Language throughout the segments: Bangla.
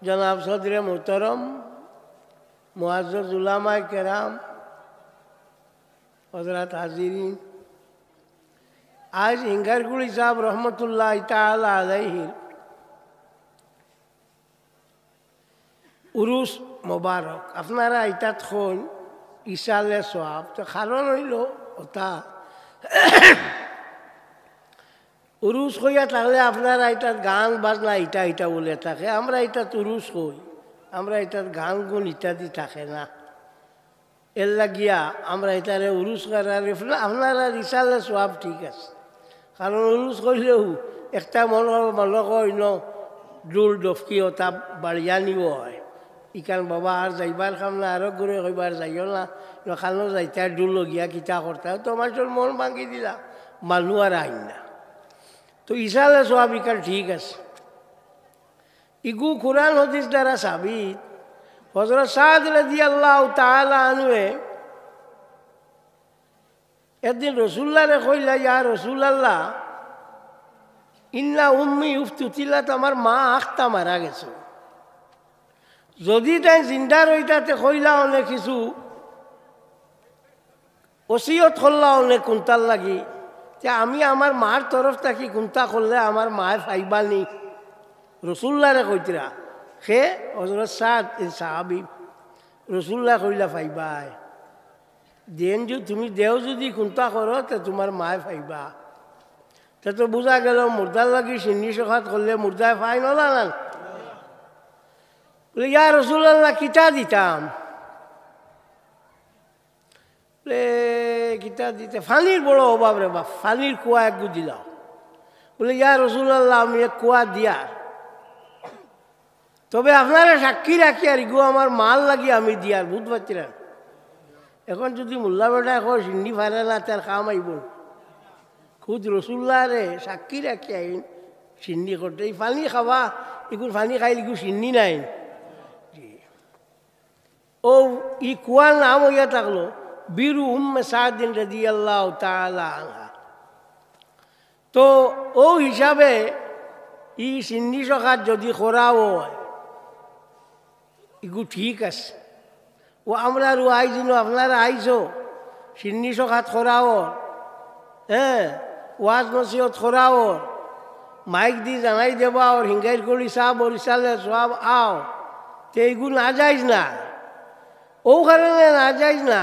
जनाब सदर मोहतरम मुअज़्ज़ज़ उलमाए किराम हज़रात हाज़िरीन, आज हिंगारकुड़ी साहब रहमतुल्लाह ताला अलैहि उरुस मुबारक আপনারা ইতাত খন ইসালে সওয়াব তো কারণ হইল ওটা উরুস হইয়া থাকলে আপনারা এটার গান বাজনা ইটা ইটা বলে থাকে, আমরা এটা উরুস হই, আমরা এটার গান গুণ ইত্যাদি থাকে না, এর লাগিয়া আমরা এটারে উরুস করার আপনারা ইসালে সওয়াব ঠিক আছে। কারণ উরুস করলেও একটা মনে হয় ন ডুল ডফকি ওটা বাড়িয়ানিও হয়, ইকান বাবা আর যাইবার খাম না, আরো ঘুরে কইবার যাইও না, খানো যাইতে ডুল গিয়া কিতা করতে তো মানুষের মন ভাঙি দিলা, মানুষ আর আইন না। তো ইসালে সওয়াব ইকান ঠিক আছে। ইগু কুরআন হাদিস দ্বারা সাবিত। হযরত সাদ রাদিয়াল্লাহু তাআলা আনহু একদিন রাসূলুল্লাহরে কইলা, ইয়া রাসূলুল্লাহ, ইন্না উম্মি উফতুতিলাত, আমার মা আখতা মারা গেছে, যদি তাই জিন্দা রইতাতে কইলা অনেক কিছু ওসিয়ত করলা অনেক কোনটার লাগি, যে আমি আমার মার তরফ থাকি কোনটা করলে আমার মায়ের ফাইবানি রসুল্লাহরে কইতরা। সে হযরত সাদ সাহাবী রসুল্লাহ কইলা ফাইবাই দেন, যে তুমি দেও যদি কোনটা করো তো তোমার মায়ে ফাইবা। তা তো বোঝা গেল মুর্দার লাগি সিন্নি সখাত করলে মুর্দায় ফাই নলা না। বলে ইয়া রাসূলুল্লাহ কিতা দিতাম, কিতা দিতে ফানির বড় অভাব রে বাপ, ফানির কুয়া একগু দিলাম। বলে ইয়া রাসূলুল্লাহ আমি এক কুয়া দিয়া, তবে আপনারা সাক্ষী রাখি আর ইগু আমার মাল লাগি আমি দিয়ার বুধ পাচ্ছিলেন। এখন যদি মোল্লা বেটা এখন সিন্নি ফারে না তার কাম আইব, খুদ রসুল্লাহ রে সাক্ষী রাখি আইন সিন্নি করতে, এই পানি খাবা এগুলো পানি খাইলে ইগু সিন্নি নাই। ও ই কুয়ার নাম হইয়া থাকলো বীরু উম্মে সাদিন রাদিয়াল্লাহু তাআলা আনহা। তো ও হিসাবে ই সিন্নি সখাত যদি খোরাও হয় ইগু ঠিক আছে। ও আমরা আর আইজিন, আপনারা আইছো সিন্নি সখাত খোরাও, হ্যাঁ ওয়াজ নসিহত খোরাও, মাইক দি জানাই দেবা ওর হিঙ্গাইর করি সাহ বরিশালে সব আও, তো এইগুলো না যাইজ না, ও কারণে না যাইজ না।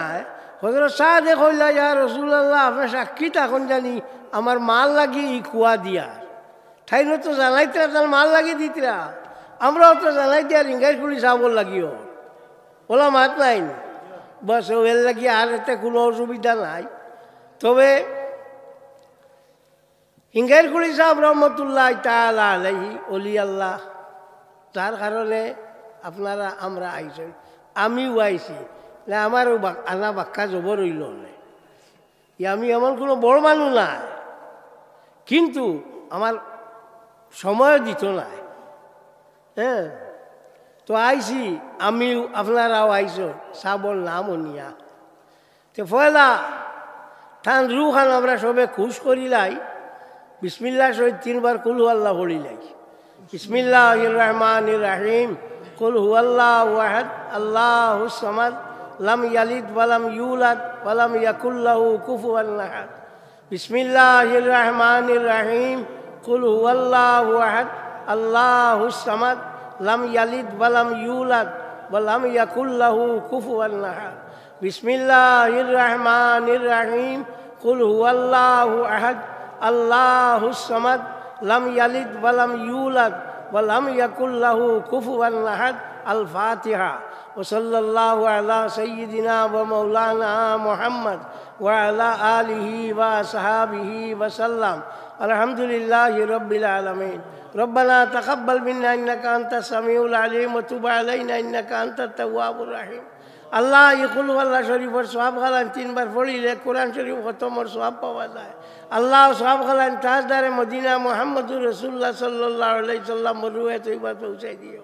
হযরত সাদ কইলা, ইয়া রাসূলুল্লাহ আপনার সাক্ষী তখন জানি আমার মাল লাগি ই কুয়া দিয়া, ঠাইন তো জানাইতে তার মাল লাগি দিতরা, আমরাও তো জানাই দিয়া হিঙ্গাইর করি সাবর লাগিও ওলা মাত নাই বস, ওর লাগি আর এতে কোনো অসুবিধা নাই। তবে হিঙ্গারকুড়ি সাহেব রহমতুল্লাহ তাআলা আলাইহি ওলি আল্লাহ, তার কারণে আপনারা আমরা আইছেন, আমিও আইছি না, আমারও আনা বাক্কা জবর হইল না, আমি এমন কোনো বড় মানুষ না, কিন্তু আমার সময় দিত না। হ্যাঁ তো আইছি আমিও, আপনারাও আইছো সাবর নাম নিয়া। তো পয়লা থান রুখান আমরা সবে খুশ করিলাই, বিসমিল্লাহ শহীদ 3 বার কুল হুয়াল্লাহ পড়িলাই। বিসমিল্লাহির রহমানির রহিম, কুল হুয়াল্লাহু আহাদ আল্লাহুস সামাদ লাম ইয়ালিদ ওয়ালাম ইউলাদ ওয়ালাম ইয়াকুল লাহু কুফুয়ান আহাদ। বিসমিল্লাহির রহমানির রহিম, কুল হুয়াল্লাহু আহাদ আল্লাহুস সামাদ লাম ইয়ালিদ ওয়ালাম ইউলাদ ওয়ালাম ইয়াকুল লাহু কুফুয়ান আহাদ। বিসমিল্লাহির রহমানির রহিম, কুল হুয়াল্লাহু আহাদ আল্লাহুস সামাদ লাম ইয়ালিদ ওয়ালাম ইউলাদ ওয়ালাম ইয়াকুল লাহু কুফুয়ান আহাদ। আল ফাতিহা। ওয়া সাল্লাল্লাহু আলা সাইয়্যিদিনা ওয়া মাওলানা মুহাম্মদ ওয়া আলা আলিহি ওয়া আসহাবিহি ওয়া সাল্লাম। আলহামদুলিল্লাহি রাব্বিল আলামিন। ربنا تقبل منا إنك أنت السميع العليم وتب علينا إنك أنت التواب الرحيم। আল্লাহ ইকুল আল্লাহ শরীফের সওয়াব খালান 3 বার পড়িলে কোরআন শরীফ খতমের সওয়াব পাওয়া যায়। আল্লাহ সওয়াব খালান তাজদারে মদিনা মুহাম্মদুর রাসূলুল্লাহ সাল্লাল্লাহু আলাইহি সাল্লাম রুহে তৈবা পৌঁছাই দিও।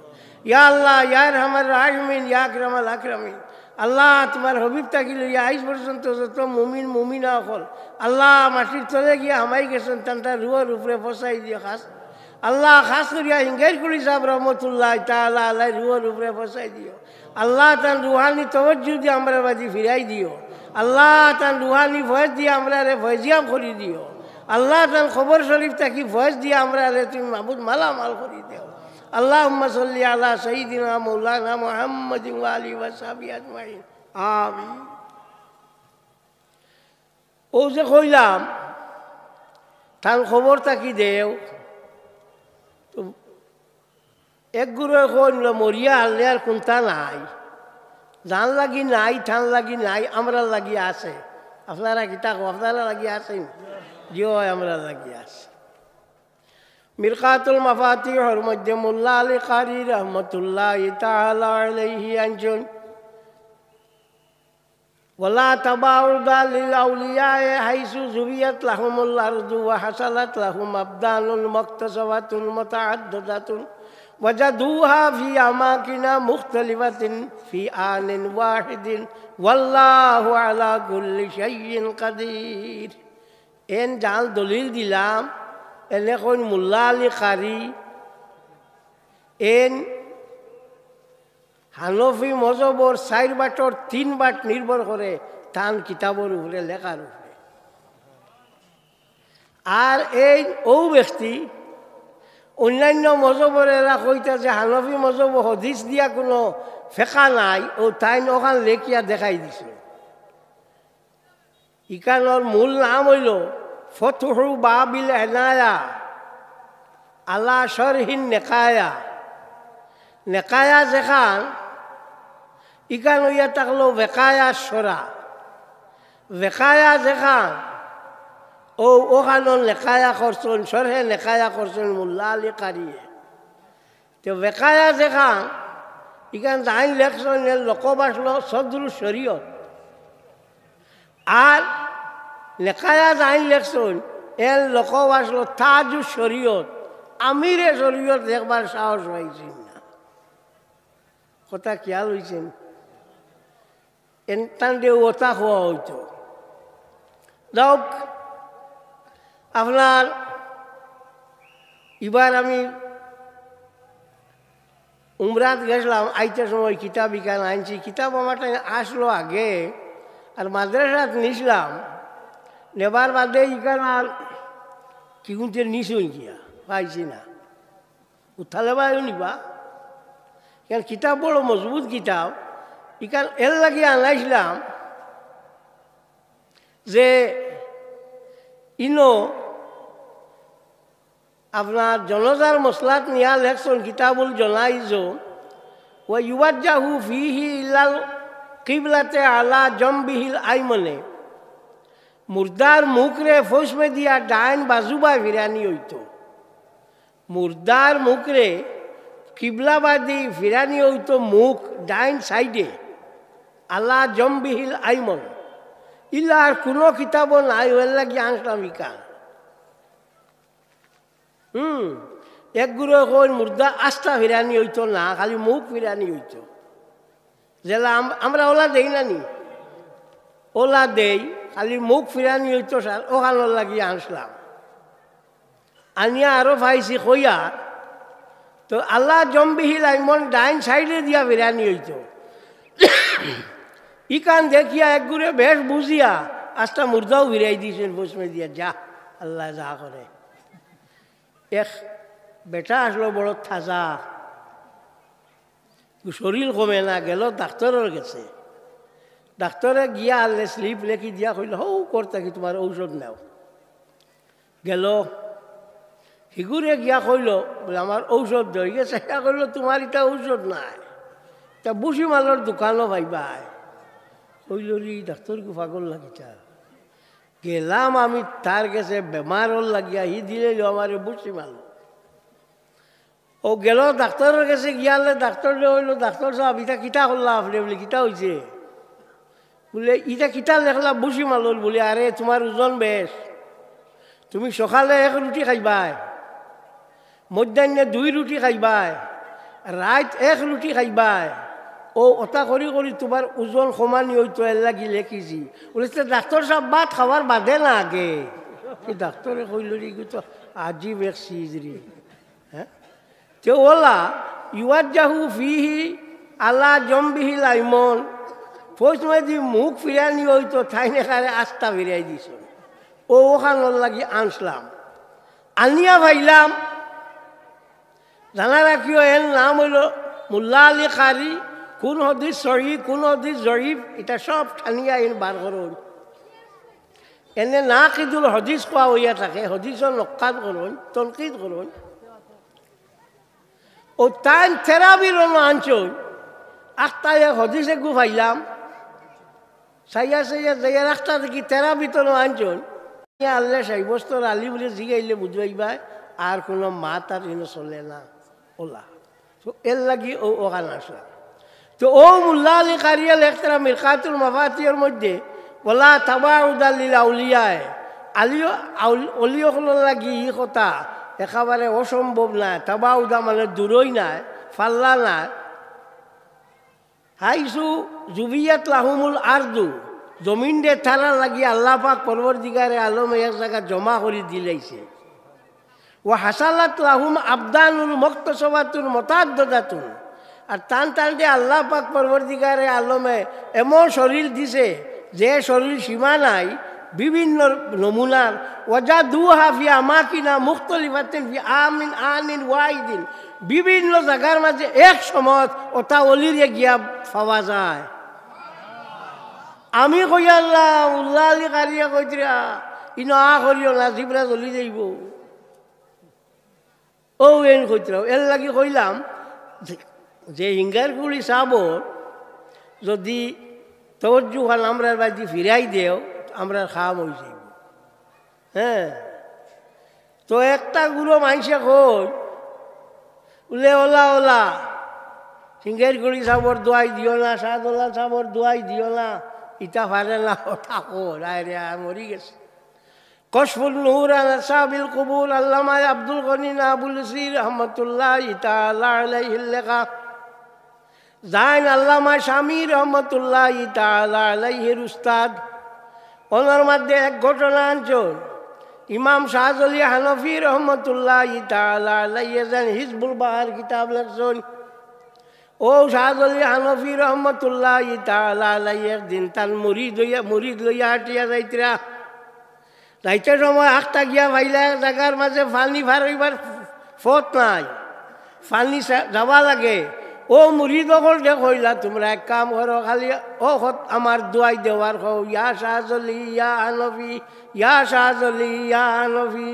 ইয়া আল্লাহ ইয়া আরহামার রাহিমিন ইয়া আকরামাল আকরামিন। আল্লাহ তোমার হবিব তাকি লইয়া আইজ পর্যন্ত যত মুমিন মুমিনা হল আল্লাহ মাটির তলে গিয়া হামাই গেছেন তার রুহের উপরে পৌঁছাই দিও। খাস আল্লাহ খাস করিয়া হিঙ্গাই কুলি সাহেব রহমতুল্লাহ তাআলা আলাই রুহর উপরে বসাই দিও। আল্লাহ তার রুহানি তওজ্জুহ দিয়ে আমরা বাজি ফিরাই দিও। আল্লাহ তার রুহানি ফয়েজ দিয়ে আমরা রে ফয়েজিয়াম করি দিও। আল্লাহ তার খবর শরীফ থাকি ফয়েজ দিয়ে আমরা রে তুমি মাহবুদ মালামাল করি দিও। আল্লাহুম্মা সাল্লি আলা সাইয়্যিদিনা মাওলানা মুহাম্মাদিন ওয়া আলিহি ওয়া সাহবিহি আজমাইন আমিন। ও যে কইলাম তার খবর থাকি দেও তো এক গুরু কইল মরিয়া আল্লে আর কোনটা নাই, জান লাগি নাই, ঠান লাগি নাই, আমরা লাগি আছে। আপনারা কিতা আপনারা লাগি আছেন? জিও আমরা লাগি আছে। মিরকাতুল মাফাতিহর মধ্যে মোল্লা আলী কারি রহমতুল্লাহি তাআলা আলাইহি আনছেন ওয়ালা তাবাউদা লিল আউলিয়ায়ে হাইসু জুবিয়াত লাহুমুল আরদু ওয়া হাসালাত লাহুম আবদানুল মুকতাসাবাতুন মুতাআদ্দিদাতুন ওয়াজাদুহা ফি আমাকিনা মুখতালিফাতিন ফি আনিন ওয়াহিদিন ওয়াল্লাহু আলা কুল্লি শাইইন কাদির। এন জাল দলিল দিলাম এলে কোন মোল্লা আলী কারি এন হানফি মজবর 4 বাটর 3 বাট নির্ভর করে তান কিতাবর উপরে লেখার উপরে। আর এই ও ব্যক্তি অন্যান্য মজবরেরা কইতা যে হানফি মজব হদিস দিয়া কোনো ফেকা নাই, ও তাই ওখান লেখিয়া দেখাই দিছে। ইকানোর মূল নাম হইল ফতহু বাবিল এনায়া আলা শরহিন নেকায়া। নেকায়া যেখান ইকান হইয়া থাকলো বেকায়া সরা, বেকায়া যেখান ও ওখানো নেকায়া করছেন, সরহে নেকায়া করছেন মোল্লা আলী কারিয়ে। তো বেকায়া যেখান ইকান জাইন লেখছেন এর লকব আসলো সদরুল শরীয়ত। আর নেকায়া জাইন লেখছেন এর লকব আসলো তাজু শরীয়ত। আমিরে শরীয়ত দেখবার সাহস হয়েছেন না। কথা খেয়াল হয়েছেন? এনটান দিয়ে ওটা হওয়া হইতো। যাক আপনার এবার আমি উমরাত গেছিলাম, আইতে সময় কিতাব ইকান আনছি। কিতাব আমার আসলো আগে আর মাদ্রাসাত নিছিলাম, নেবার বাদে ইকান আর কি কুনতে নিছুন গিয়া পাইছি না, উঠালে বা নিবা। কেন কিতাব বড় মজবুত কিতাব, ইকান এর লাগিয়ে আনাইছিলাম যে ইনো আপনার জনজার মশলাত নিয়া লেখছেন কিতাবুল জনাইজ ওয়া ইউওয়াজ্জাহু ফিহি ইলাল কিবলাতে আলা জম্বিহিল আইমনে। মুর্দার মুখরে ফসমে দিয়া ডাইন বাজুবা ফিরানি হইতো। মুর্দার মুখরে কিবলাবাদী ফিরানি হইতো মুখ ডাইন সাইডে আল্লাহ জম্বিহিল আইমন। ইলার কোনো কিতাবও নাই, ওর লাগি আনসাম ইকান। এক গুরু কই মুর্দা আস্থা ফিরানি হইতো না, খালি মুখ ফিরানি হইতো। যেলা আমরা ওলা দেই না নি, ওলা দেই, খালি মুখ ফিরানি হইতো স্যার, ওখানোর লাগি আনসলাম। আনিয়া আরো পাইছি কইয়া তো আল্লাহ জম্বিহিল আইমন ডাইন সাইডে দিয়া ফিরানি হইতো। ইকান দেখিয়া এক গুড়ে বেশ বুঝিয়া আস্তা মুর্দাও ফিরাই দিয়েছেন বসমে দিয়া, যা আল্লাহ যা করে। এক বেটা আসলো বড় থাজা, শরীর কমে না, গেল ডাক্তারের গেছে। ডাক্তারে গিয়া আনলে স্লিপ লেখি দিয়া কইল হৌ করতে কি তোমার ঔষধ নাও। গেল হিগুরে গিয়া কইল বলে আমার ঔষধ ধরে গেছে। কইল তোমার এটা ঔষধ নাই, তা বুসি মালের দোকানও ভাইবাই। কইল রি ডাক্তার কু পাগল লাগিতা। গেলাম আমি তার কাছে বেমারর লাগিয়া, হি দিলে আমার বুসি মাল। ও গেল ডাক্তারের কাছে গিয়ালে ডাক্তার হইল ডাক্তার সাহেব ইটা কিতা করলাম আপনি? বলে কিতা হয়েছে? বলে ইটা কিতা লেখলা বুসি মালল। বলে আরে তোমার ওজন বেশ, তুমি সকালে 1 রুটি খাইবাই, মধ্যাহ্নে 2 রুটি খাইবাই, রাত 1 রুটি খাইবাই। ও ওটা করি করি তোমার ওজন সমানি হইতো, এর লাগি লেখিছি। বলেছে ডাক্তার সাহেব ভাত খাওয়ার বাদে না আগে। ডাক্তারে কইল রে তো আজিব এক চিজ রে, তে ওলা ইউয়াজ্জাহু ফিহি আলা জম্বিহি লাইমন ফৌসমে দি মুখ ফিরানি হইতো ঠাইনে খারে আস্তা ফিরাই দিছ ওখানোর লাগি আনসলাম আনিয়া ভাইলাম জানা রাখিও এর নাম হইল মোল্লা আলী কারি কোন হদিস সহি কোন হদিস জরিফ এটা সব ঠানিয়া এন বার করুন এনে না কিদুল হদিস কোয়া হইয়া থাকে হদিসর নক্কাত করুন তনকিদ করুন ও তাই থেরাপির আনছই আখতায় হদিসে গু ভাইলাম সাইয়া সাইয়া যাইয়া রাস্তা দেখি থেরাপি তো আনছন আল্লাহ সাইবস্তর আলী বলে জিগাইলে বুঝবাইবা আর কোনো মাত আর এনে চলে না ওলা তো এর লাগি ও ওখানে আসলাম তো ও মোল্লা আলী কারিয়া লেখতারা মিরকাতুল মাফাতিহর মধ্যে ওলা তাবাউদালিল আউলিয়ায় আলিও অলিয়কলৰ লাগি ই কথা একেবারে অসম্ভব না তাবাউদা মানে দূরই নাই ফাল্লা নাই হাইসু জুবিয়াত লাহুমুল আরদু জমিন দে থারা লাগি আল্লাহ পাক পরবর্তীকারে আলমে এক জায়গা জমা করে দিলাইছে ও হাসালাত লাহুম আবদানুল মুক্তসবাতুল মুতাআদ্দিদাতুন আর টান টান দিয়ে আল্লাহ পাক পরবর্তীকারে আলমে এমন শরীর দিছে যে শরীর সীমা নাই বিভিন্ন নমুনার ওয়াজাদুহা ফি আমাকিনা মুখতালিফাতিন ফি আমিন আনিন ওয়াহিদিন বিভিন্ন জায়গার মাঝে এক সময় ওটা অলিরে গিয়া পাওয়া যায় আমি কই আল্লাহ উল্লাহ আলী কারিয়া কইতরা ইনো আ করিও না জিবরা জ্বলি যাইব ও এন কইতরা এর লাগি কইলাম যে হিঙ্গারগুলি সাবর যদি তবজ্জু খান আমরা বাজি ফিরাই দেও আমরা খাম হয়ে যাইব হ্যাঁ তো একটা গুলো মাইসে কই উলে ওলা ওলা সিঙ্গের সাবর দোয়াই দিও না সাদোলা সাবর দোয়াই দিও না ইটা পারে না থাকো রায় রে মরি গেছে কশফুল নূর আসাবিল কবুল আল্লামা আব্দুল গনি নাবুল সির রহমতুল্লাহ তাআলা আলাইহি লেখা জাইন আল্লামা শামী রহমতুল্লাহ তাআলা আলাইহির উস্তাদ ওনার মধ্যে এক ঘটনা আনছেন ইমাম শাহজলি হানফি রহমতুল্লাহ তাআলা আলাইহি যেন হিজবুল বাহার কিতাব লেখছেন ও শাহজলি হানফি রহমতুল্লাহ তাআলা আলাইহি একদিন তার মুরিদ লইয়া হাঁটিয়া যাইতরা যাইতে সময় আখটা গিয়া ভাইলা জায়গার মাঝে ফানি ফারইবার ফত নাই ফানি যাবা লাগে ও মুরিদ অকল যে কইলা তোমরা এক কাম করো খালি ও আমার দোয়াই দেওয়ার কও ইয়া শাহজলি ইয়া হানফি ইয়া শাহজলি ইয়া হানফি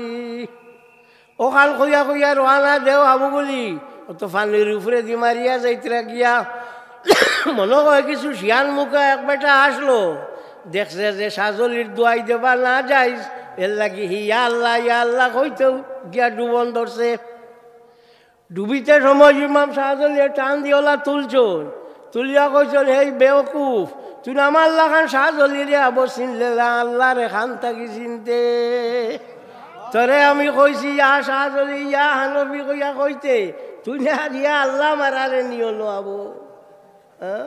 ও খাল কইয়া কইয়া রোয়ানা দেও হাবু বলি ও তো ফানির উপরে দি মারিয়া যাইতরা গিয়া মনে হয় কিছু শিয়ান মুখে এক বেটা আসলো দেখছে যে শাহজলির দোয়াই দেবা না যাই এর লাগি ইয়া আল্লাহ কইতেও গিয়া ডুবন ধরছে ডুবিতে সময় ইমাম শাহজলি টান দিওলা তুলছন তুলিয়া কইছন এই বেওকুফ তুই আমার লাগান শাহজলি রে আবো চিনলে আল্লাহ রে খান থাকি চিনতে তরে আমি কইছি ইয়া শাহজলি ইয়া হানফি কইয়া কইতে তুই না ইয়া আল্লাহ মারারে নিও নো আবো হ্যাঁ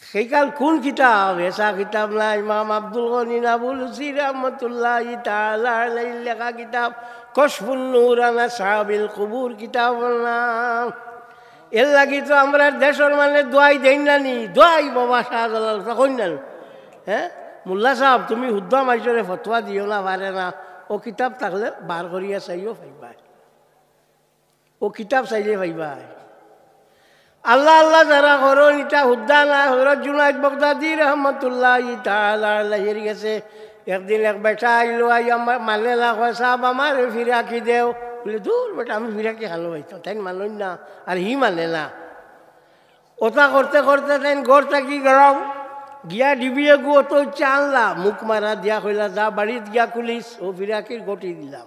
সেইকাল কোন কিতাব এসা কিতাব না ইমাম আব্দুল গনি নাবুল সির রহমতুল্লাহ তাআলা আলাইহি লেখা কিতাব কশফুন নূর আলা সাহাবিল কুবুর কিতাব নাম এর লাগি তো আমরা দেশের মানে দোয়াই দেই না নি দোয়াই বাবা শাহজালাল কই না হ্যাঁ মোল্লা সাহেব তুমি হুদ্দা মাইজরে ফতোয়া দিও না পারে না ও কিতাব থাকলে বার করিয়া চাইও পাইবা ও কিতাব চাইলে পাইবা আল্লাহ আল্লাহ যারা করুন এটা হুদ্দা না হজরত জুনাইদ বাগদাদি রহমতুল্লাহ তাআলা আলাইহি গেছে একদিন এক বেটা আইলো আই আমার মানে না কয় সাহেব আমার ফিরাকি দেও বলে দূর বেটা আমি ফিরাকি খালো হইতো তাই মানল না আর হি মানে না ওটা করতে করতে তাই গড় থাকি গরম গিয়া ডিবিয়ে গু অত ইচ্ছা আনলা মুখ মারা দিয়া কইলা যা বাড়িত গিয়া খুলিস ও ফিরাকির গটি দিলাম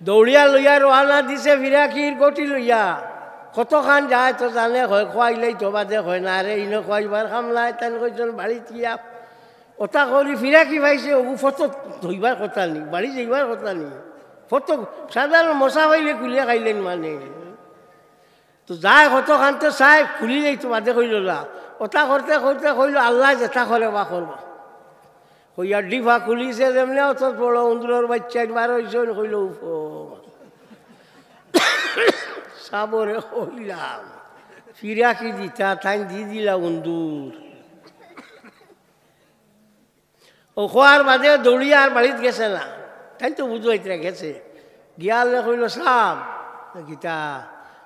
দৌড়িয়া লইয়া রোহানা দিছে ফিরাকির গটি লইয়া কতখান যায় তো জানে হয় খুৱাইলেই তো বাদে হয় না রে ইনো খুৱাইবার খামলাই তাই কইজন বাড়িত গিয়া ওটা করি ফিরাকি পাইছে ও ফটো ধইবার কথা নি বাড়ি যাইবার কথা নি ফটো সাধারণ মশা পাইলে কুলিয়া খাইলেন মানে তো যায় কতখান তো চাই খুলিলেই তো বাদে কইল না ওটা করতে করতে কইল আল্লাহ যেটা করে বা করবা কইয়া ডিফা খুলিছে যেমনি অত বড় উন্দুরের বাচ্চা বার হয়েছে কইল সাবরে হইলাম ফিরা কি দিতা তাই দি দিলা উন্দুর ও খোয়ার বাদে দৌড়িয়া আর বাড়িতে গেছে না তাই তো বুঝাইতে গেছে গিয়ালে কইল সাপ গীতা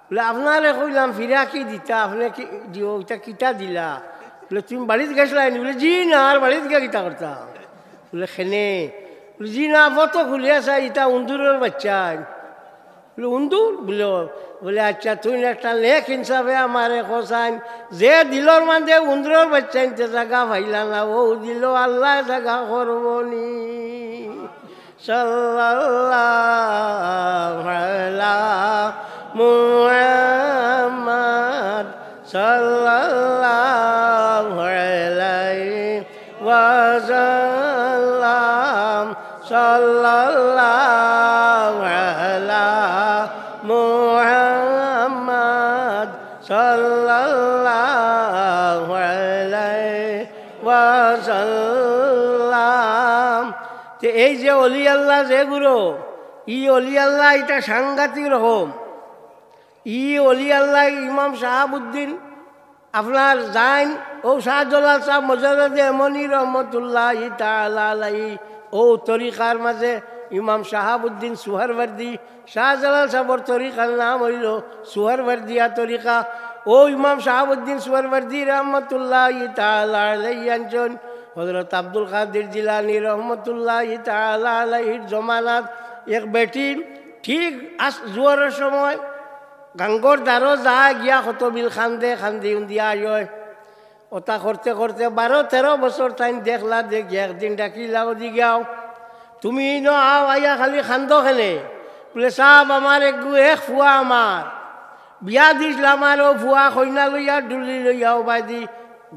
বলে আপনারে কইলাম ফিরা কি দিতা আপনি কি দিও ওইটা কিতা দিলা বলে তুমি বাড়িতে গেছিলা বলে জি না আর বাড়িতে গিয়ে কিতা করতাম বলে খেনে বলে জি না মত খুলিয়া চাই ইটা উন্দুরের বাচ্চা বলে উন্দুর বলে বলে আচ্ছা তুই একটা লেখ হিসাবে আমারে খোসাইন যে দিলর মানে উন্দুরের বাচ্চা ইনতে জায়গা ভাইলা না ও দিল আল্লাহ জায়গা করবনি সাল্লাল্লাহু আলা মুহাম্মদ সাল্লাল্লাহু আলাইহি ওয়াসাল্লাম সাল্লাল্লাহু আলা মুহাম্মদ সাল্লাল্লাহু আলাইহি ওয়াসাল্লাম। এই যে অলি আল্লাহ যে গুরু ই অলি আল্লাহ এটা সাংঘাতিক রকম। ই অলি আল্লাহ ইমাম শাহাবুদ্দিন আপনার জাইন ও শাহজালাল সাহ মজাদে এমনি রহমতুল্লাহ তাআলা আলাইহি ও তরিকার মাঝে ইমাম শাহাবুদ্দিন সুহারওয়ার্দী শাহজালাল সাহর তরিকার নাম হইল সুহারওয়ার্দিয়া তরিকা। ও ইমাম শাহাবুদ্দিন সুহারওয়ার্দী রহমতুল্লাহ তাআলা আলাইহি আনছেন হযরত আব্দুল কাদের জিলানী রহমতুল্লাহ তাআলা আলাইহির জমানাত এক বেটি ঠিক জোয়ারের সময় গাঙ্গর দ্বারো যা গিয়া কত বিল খান্দে খান্দি উন্দিয়া আয় ওটা করতে করতে 12-13 বছর তাই দেখলা দেখি একদিন ডাকিলা ওদি গাও তুমি ন আও আইয়া খালি খান্দ খেলে বলে সাহেব আমার এক ফুয়া আমার বিয়া দিছিলাম আর ও ফুয়া কইনা লইয়া ডুলি লইয়াও বাইদি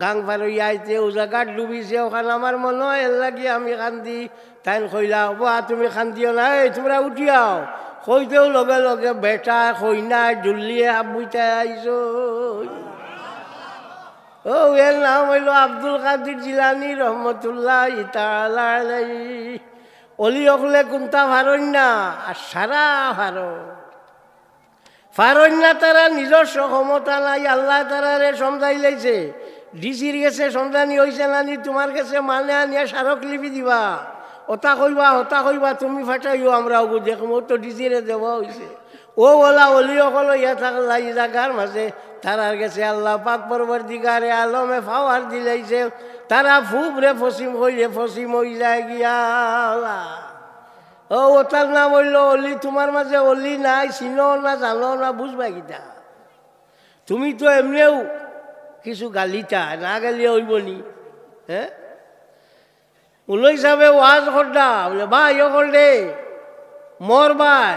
গাং পারইয়া আইতে ও জায়গা ডুবিছে ওখানে আমার মনে হয় এর লাগি আমি কান্দি তাই কইলা বা তুমি কান্দিও না এই তোমরা উঠিয়াও কইতেও লগে লগে বেটা কইনা ডুলিয়ে হাবুইতে আইছো। ও এর নাম হইল আব্দুল কাদের জিলানী রহমতুল্লাহ তাআলা আলাইহি। অলি অকলে কোনটা ভারণ না আর সারা ভারণ না তারা নিজস্ব ক্ষমতা নাই আল্লাহ তারারে সমঝাই লাইছে ডিসির গেছে সন্ধানী হয়েছে নানি তোমার কাছে মানে আনিয়া স্মারকলিপি দিবা ওটা কইবা তুমি ফাটাইও আমরা দেখবো তো ডিসিরে দেওয়া হয়েছে ও ওলা অলি অকল ইয়া থাকলা এই জায়গার মাঝে তারার গেছে আল্লাহ পাক পরবর্তীকারে আলমে ফাওয়ার দিলাইছে তারা ফুবরে ফসিম হইলে ফসিম হই যায় গিয়া ও ওটার নাম হইল অলি। তোমার মাঝে অলি নাই চিনো না জানো না বুঝবা কিতা তুমি তো এমনিও কিছু গালিতা না গালি হইব নি হ্যাঁ ওলই হিসাবে ওয়াজ করডা বলে ভাই ও করলে মর ভাই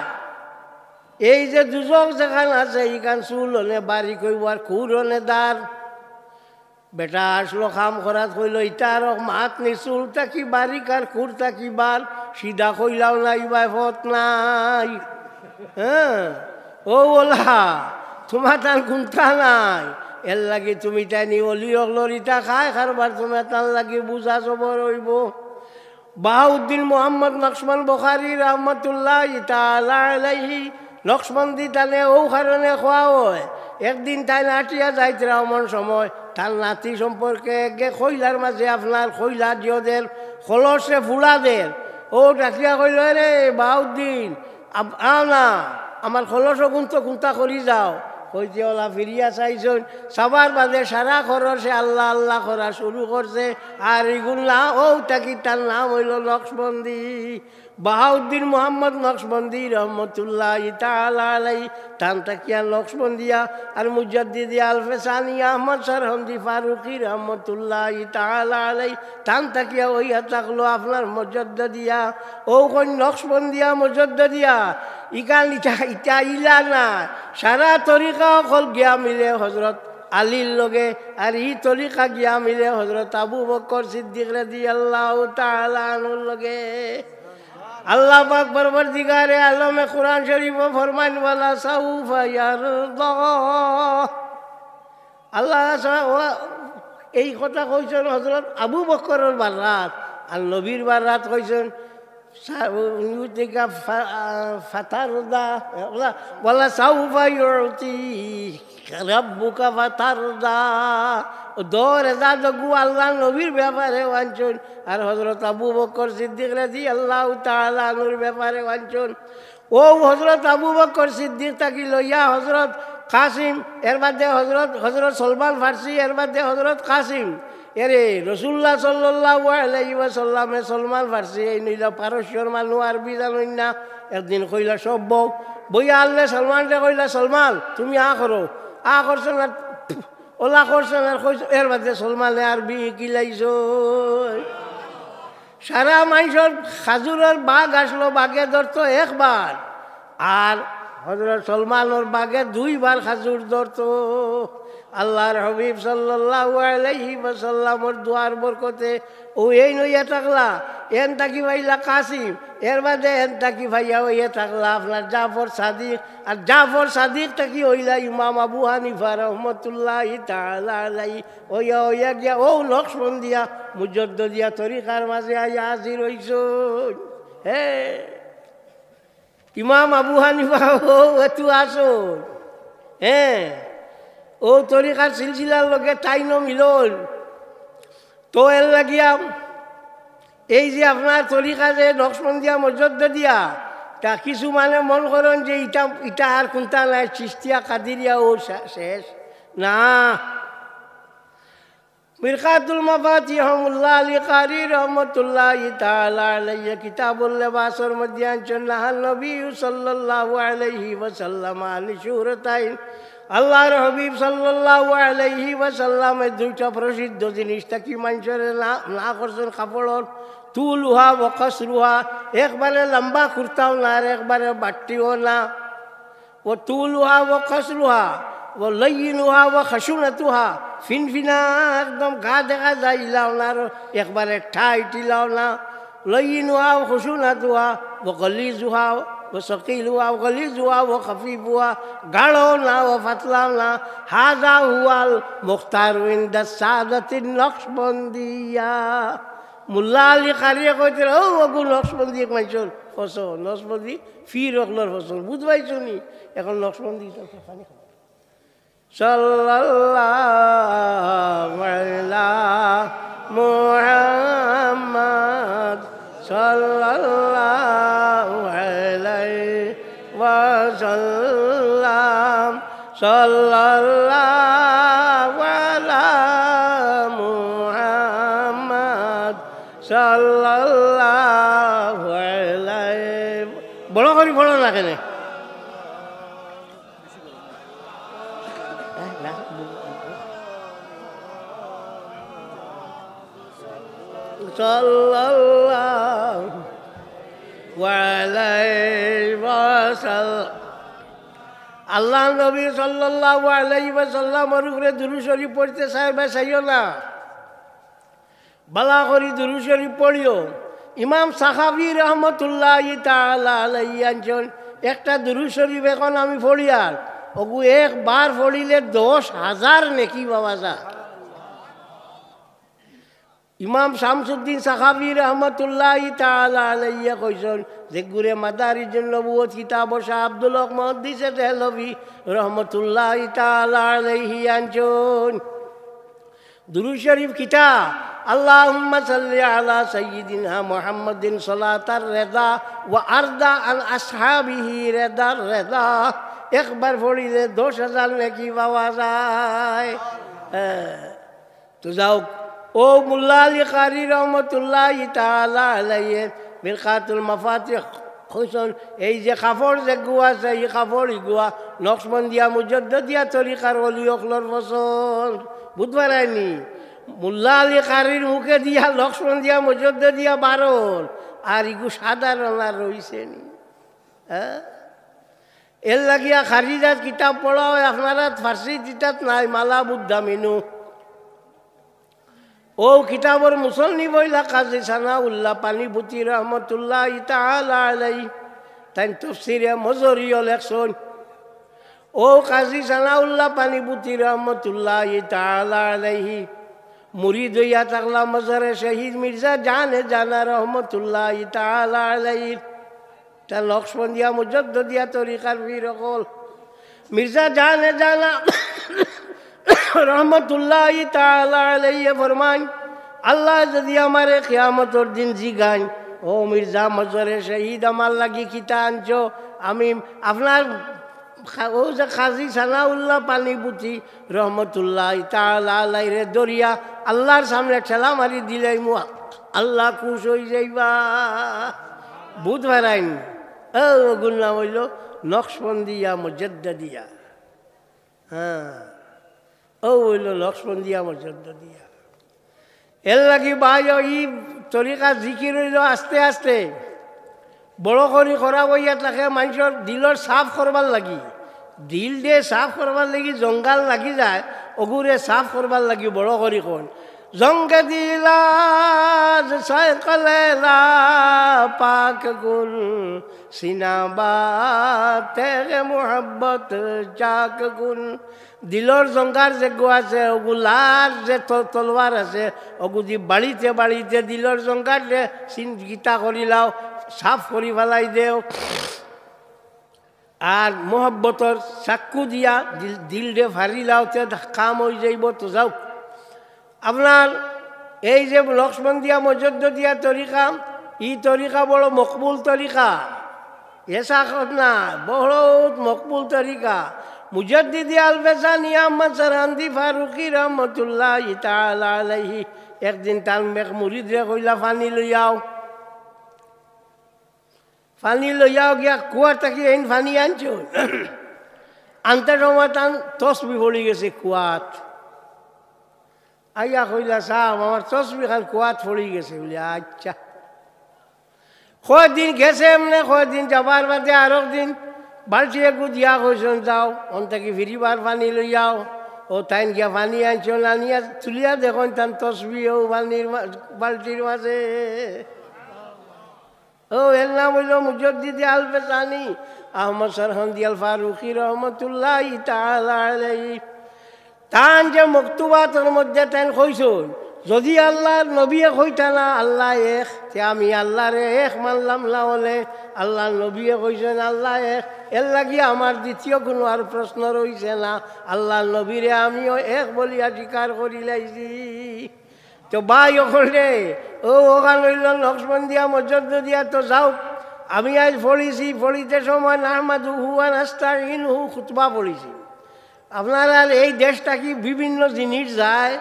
এই যে দুজক যেখান আছে এইখান চুল হলে বাড়ি কইব আর খুর হলে দার বেটা আসলো কাম করাত কইল ইটা আর মাত নি চুল থাকি বাড়ি কার খুর থাকি বার সিধা কইলাও নাই বাই ফত নাই হ্যাঁ ও ওলা তোমার তার কোনটা নাই এর লাগে তুমি তাই নি অলি অগলর ইটা খায় কারবার তুমি তার লাগে বুঝা জবর হইব। বাহাউদ্দিন মোহাম্মদ লক্ষ্মণ বুখারী রহমতুল্লাহ তাআলা আলাইহি লক্ষ্মণ দি তানে ও কারণে খোয়া হয় একদিন তাই নাটিয়া যাইতে এমন সময় তার নাতি সম্পর্কে গে খৈলার মাঝে আপনার খৈলা দিওদের খলসে ফুলাদের ও ডাকিয়া কইল রে বাহাউদ্দিন আও না আমার খলসও কোনটা করি যাও কইতে ওলা ফিরিয়া চাইছেন সবার বাদে সারা খরচে আল্লাহ আল্লাহ করা শুরু করছে আর এগুলা ও তাকি তার নাম হইল নকশবন্দি বাহাউদ্দিন মোহাম্মদ নকশবন্দি রহমতুল্লাহ তাআলা আলাইহি তান তাকিয়া নকশবন্দিয়া আর মুজাদ্দিদি আলফেসানি আহমদ সরহন্দি ফারুকি রহমতুল্লাহ তাআলা আলাইহি তান তাকিয়া ওইয়া থাকলো আপনার মুজাদ্দিদিয়া ও কোন নকশবন্দিয়া মুজাদ্দিদিয়া ইকাল ইটা ইলা না সারা তরিকা অকল গিয়া মিলে হজরত আলীর লগে আর ই তরিকা গিয়া মিলে হজরত আবু বকর সিদ্দিক রাদিয়াল্লাহু তাআলা আনহুর লগে। আল্লাহ পাক পরবর্তীকারে আলমে কুরআন শরীফ ফরমান ওয়ালা সাউফা ইয়ারদা আল্লাহ এই কথা কইছেন হজরত আবু বকরের বারাত আর নবীর বারাত কইছেন ফাতারদা বলা সাউফা ইউতি রাব্বুকা ফাতারদা দর এজা দগু আল্লাহ নবীর ব্যাপারে ওয়াঞ্চন আর হযরত আবু বকর সিদ্দিক রাদিয়াল্লাহু তাআলা আনহুর ব্যাপারে ওয়াঞ্চন ও হযরত আবু বকর সিদ্দিক তাকি লইয়া হযরত কাসিম এর বাদে হযরত সলমান ফারসি এর বাদে হযরত কাসিম এরে রসুল্লাহ সাল্লাল্লাহু আলাইহি ওয়াসাল্লামে সলমান ফারসি এই নইলা পারস্যর মানুষ আরবি জানেন না একদিন কইলা সব বইয়া আনলে সলমানকে কইলা সলমান তুমি করো করছো না ওলা করছো না এর বাদে সলমানে আরবি কিলাইছো সারা মানুষের খাজুরের বাঘ আসলো বাঘে ধরতো একবার আর হযরত সলমানের বাঘে দুইবার খাজুর ধরতো আল্লাহর হাবিব সাল্লাল্লাহু আলাইহি ওয়াসাল্লামের দুয়ার বরকতে ও এই নইয়া থাকলা এন তাকি ভাইলা কাসিম এর বাদে এন তাকি ভাইয়া হইয়া থাকলা আপনার জাফর সাদিক আর জাফর সাদিক তাকি হইলা ইমাম আবু হানিফা রহমতুল্লাহি তাআলা আলাইহি হইয়া গিয়া ও লক্ষ্মণ দিয়া মুজদ্দদিয়া তরিকার মাঝে আইয়া হাজির হইছো হে ইমাম আবু হানিফা ও এতু আসো হ্যাঁ ও তরিকার সিলসিলার লগে টাইম মিলল তো এর লাগিয়া এই যে আপনার তরিকা যে নকশবন্দিয়া দিয়া মসজিদ দিয়া তা কিছু মানে মন করেন যে ইটা আর কোনটা নাই চিস্তিয়া কাদিরিয়া ও শেষ না মিরকাতুল মাফাতিহ মুল্লা আলী কারি রহমতুল্লাহি তাআলা আলাইহি কিতাবুল লিবাসের মধ্যে আনছেন নাহাল নবী সাল্লাল্লাহু আলাইহি ওয়াসাল্লাম আলি শুরতাইন আল্লাহর হাবিব সাল্লাল্লাহু আলাইহি ওয়াসাল্লামের দুইটা প্রসিদ্ধ জিনিস থাকি মানুষের না করছেন কাপড়র তুলুহা ও কসরুহা একবারে লম্বা কুর্তাও না আর একবারে বাট্টিও না ও তুলুহা ও কসরুহা ও লইনুহা ও খসুনতুহা ফিনফিনা একদম গা দেখা যায় ইলাও না আর একবারে ঠাইট ইলাও না লইনুহা ও খসুনতুহা ও গলিজুহা وثقيلها وغليظها وخفيفها غلونا وفتلانا هذا هو المختار عند السادة النقشبندية মুল্লা আলী কারিয়া কইতে ও ওগু নকশবন্দি এক মাইছর ফসল নকশবন্দি ফির অকলর ফসল বুঝবাইছো নি এখন নকশবন্দি পানি খাও সাল্লাল্লাহু আলা মুহাম্মদ সাল্লাল্লাহু আলাইহি ওয়াসাল্লাম সাল্লাল্লাহু আলা মুহাম্মদ সাল্লাল্লাহু আলাইহি বড় করে বলো না কেন সাল্লাল্লাহু আলাইহি ওয়াসাল্লাম আল্লাহ নবী সাল্লাল্লাহু আলাইহি ওয়াসাল্লামের উপরে দুরূদ শরীফ পড়তে চাইও না বালা করি দুরূদ শরীফ পড়িও ইমাম সাখাবী রহমতুল্লাহি তাআলা আলাইহি আনছেন একটা দুরূদ শরীফ এখন আমি পড়ি আর ওগু একবার পড়িলে 10,000 নেকি পাওয়া যায় ইমাম শামসুদ্দিন সাখাবী রহমতুল্লাহি তাআলা আলাইহি কইছেন যে গুরে মাদারিজুন নবুয়ত কিতাব শাহ আব্দুল হক মুহাদ্দিস দেহলভী রহমতুল্লাহি তাআলা আলাইহি আনছেন দুরূদ শরীফ কিতাব আল্লাহুম্মা সাল্লি আলা সাইয়্যিদিনা মুহাম্মাদিন সালাতার রিদা ওয়া আরদা আন আসহাবিহি রিদার রিদা একবার পড়িলে 10,000 নেকি পাওয়া যায় তো যাও ও মুল্লা আলী কারি রহমতুল্লাহি তাআলা আলাইহি মিরকাতুল মাফাতিহ কইছেন এই যে কাপড় যে গুয়া আছে এই কাপড় গুয়া নকশবন্দিয়া মুজদ্দদিয়া তরিকার ওলি অকলর ফসল বুধবার আইনি মুল্লা আলী কারির মুখে দিয়া নকশবন্দিয়া মুজদ্দদিয়া বারল আর ইগু সাধারণ আর রইছে নি হ্যাঁ এর লাগিয়া খারিজাত কিতাব পড়া হয় আপনারা ফার্সি কিতাব নাই মালা বুদ্ধা মেনু ও কিতাবর মুসলনি বইলা কাজী সানাউল্লাহ পানিভূতি রহমতুল্লাহি তাআলা আলাইহি তাই তাফসীরে মজরিও লেখছেন ও কাজী সানাউল্লাহ পানিভূতি রহমতুল্লাহি তাআলা আলাইহি মুরিদ হইয়া থাকলাম মজারে শহীদ মির্জা জানে জানা রহমতুল্লাহ তাআলা আলাইহি তা লক্ষ্মণদিয়া মুজদ্দদিয়া তরিকার পীর হল মির্জা জানে জানা রহমতুল্লাহ তাআলা আলাইহি ফরমান আল্লাহ যদি আমারে কিয়ামতের দিন জিগান ও মির্জা মজরে শহীদ আমার লাগি কিতা আনছো আমি আপনার ও যে কাজী সানাউল্লাহ পানিপুতি রহমতুল্লাহ তাআলা আলাইহি দরিয়া আল্লাহর সামনে ঠেলা মারি দিলাই মু আল্লাহ খুশ হয়ে যাইবা বুধ ভারাইন ও ওগুর নাম হইল নকশবন্দিয়া মুজদ্দদিয়া হ্যাঁ ও হইল নকশবন্দিয়া মুজদ্দদিয়া এর লাগি ভাই ই তরিকা জিকির হইল আস্তে আস্তে বড় করে করা বইয়া থাকে মানুষের দিলর সাফ করবার লাগি দিল দিয়ে সাফ করবার লাগি জঙ্গাল লাগি যায় অগুরে সাফ করবার লাগি বড় করে কোন জঙ্গে দিলা কলেলা পাক গুল সিনাবাত তেরে মোহাব্বত চাক গুল দিলর জঙ্গার যে গো আছে ওগুলার যে তলবার আছে ওগুদি বাড়িতে বাড়িতে দিলর জঙ্গার যে গীতা করিলাও সাফ করি ফেলাই দেও আর মোহব্বতর চাক্কু দিয়া দিল দে ফারি লাওতে কাম হয়ে যাইব তো যাও আপনার এই যে লক্ষ্মণদিয়া মুজদ্দদিয়া তরিকা ই তরিকা বড় মকবুল তরিকা এসা না বহুত মকবুল তরিকা মুজদ্দিদি আলবেসানি আহমদ সরহান্দি ফারুকি রহমতুল্লাহ তাআলা আলাইহি একদিন তার মেঘ মুরিদ রে কইলা পানি লইয়াও পানি লইয়াও গিয়া কুয়ার থাকি এই পানি আনছো আনতে সময় তান তসবি পড়ি গেছে কুয়াত আইয়া কইলা সাহ আমার তসবি খান কুয়াত পড়ি গেছে বলে আচ্ছা কয়দিন গেছে এমনি কয়দিন যাবার বাদে আরো দিন বালতি একটু দিয়া কইসন যাও অন থাকি ফিরিবার পানি লইয়াও ও তাইন গিয়া পানি আনছো আনিয়া তুলিয়া দেখুন তান তসবি ও পানির বালতির মাঝে ও এর নাম হইল মুজদ্দিদি আলবেসানি আহমদ সরহান্দি আল ফারুকি রহমতুল্লাহ তাআলা আলাইহি তান যে মকতুবাতের মধ্যে তাই কইসন যদি আল্লাহর নবীয়ে কইতা না আল্লাহ এক তে আমি আল্লাহরে এক মানলাম না হলে আল্লাহর নবীয়ে কইছেন আল্লাহ এক এর লাগি আমার দ্বিতীয় কোনো আর প্রশ্ন রইছে না আল্লাহর নবীরে আমিও এক বলিয়া স্বীকার করি লাইছি তো ভাই ওখানে ও ওখান হইল লক্ষ্মণদিয়া মুজদ্দদিয়া তো যাও আমি আজ পড়িছি পড়িতে সময় নাহমাদুহু ওয়া নাস্তাঈনুহু খুতবা পড়িছি আপনারা এই দেশটা কি বিভিন্ন জিনিস যায়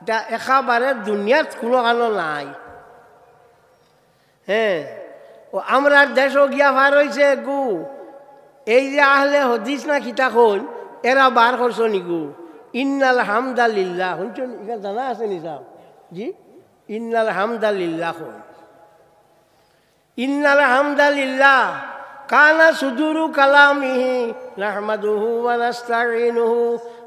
এটা একেবারে দুনিয়াত কোনো কানো নাই হ্যাঁ ও আমরা দেশও গিয়া ভার হয়েছে গু এই যে আহলে হদিস না কিতা কই এরা বার করছো নিগু ইন্নাল হামদালিল্লাহ শুনছো এখানে জানা আছে নি যাও জি ইন্নাল হামদালিল্লাহ ইন্নাল হামদালিল্লাহ কানা সুদুরু কালামিহি নাহমাদুহু ওয়া নাস্তাঈনুহু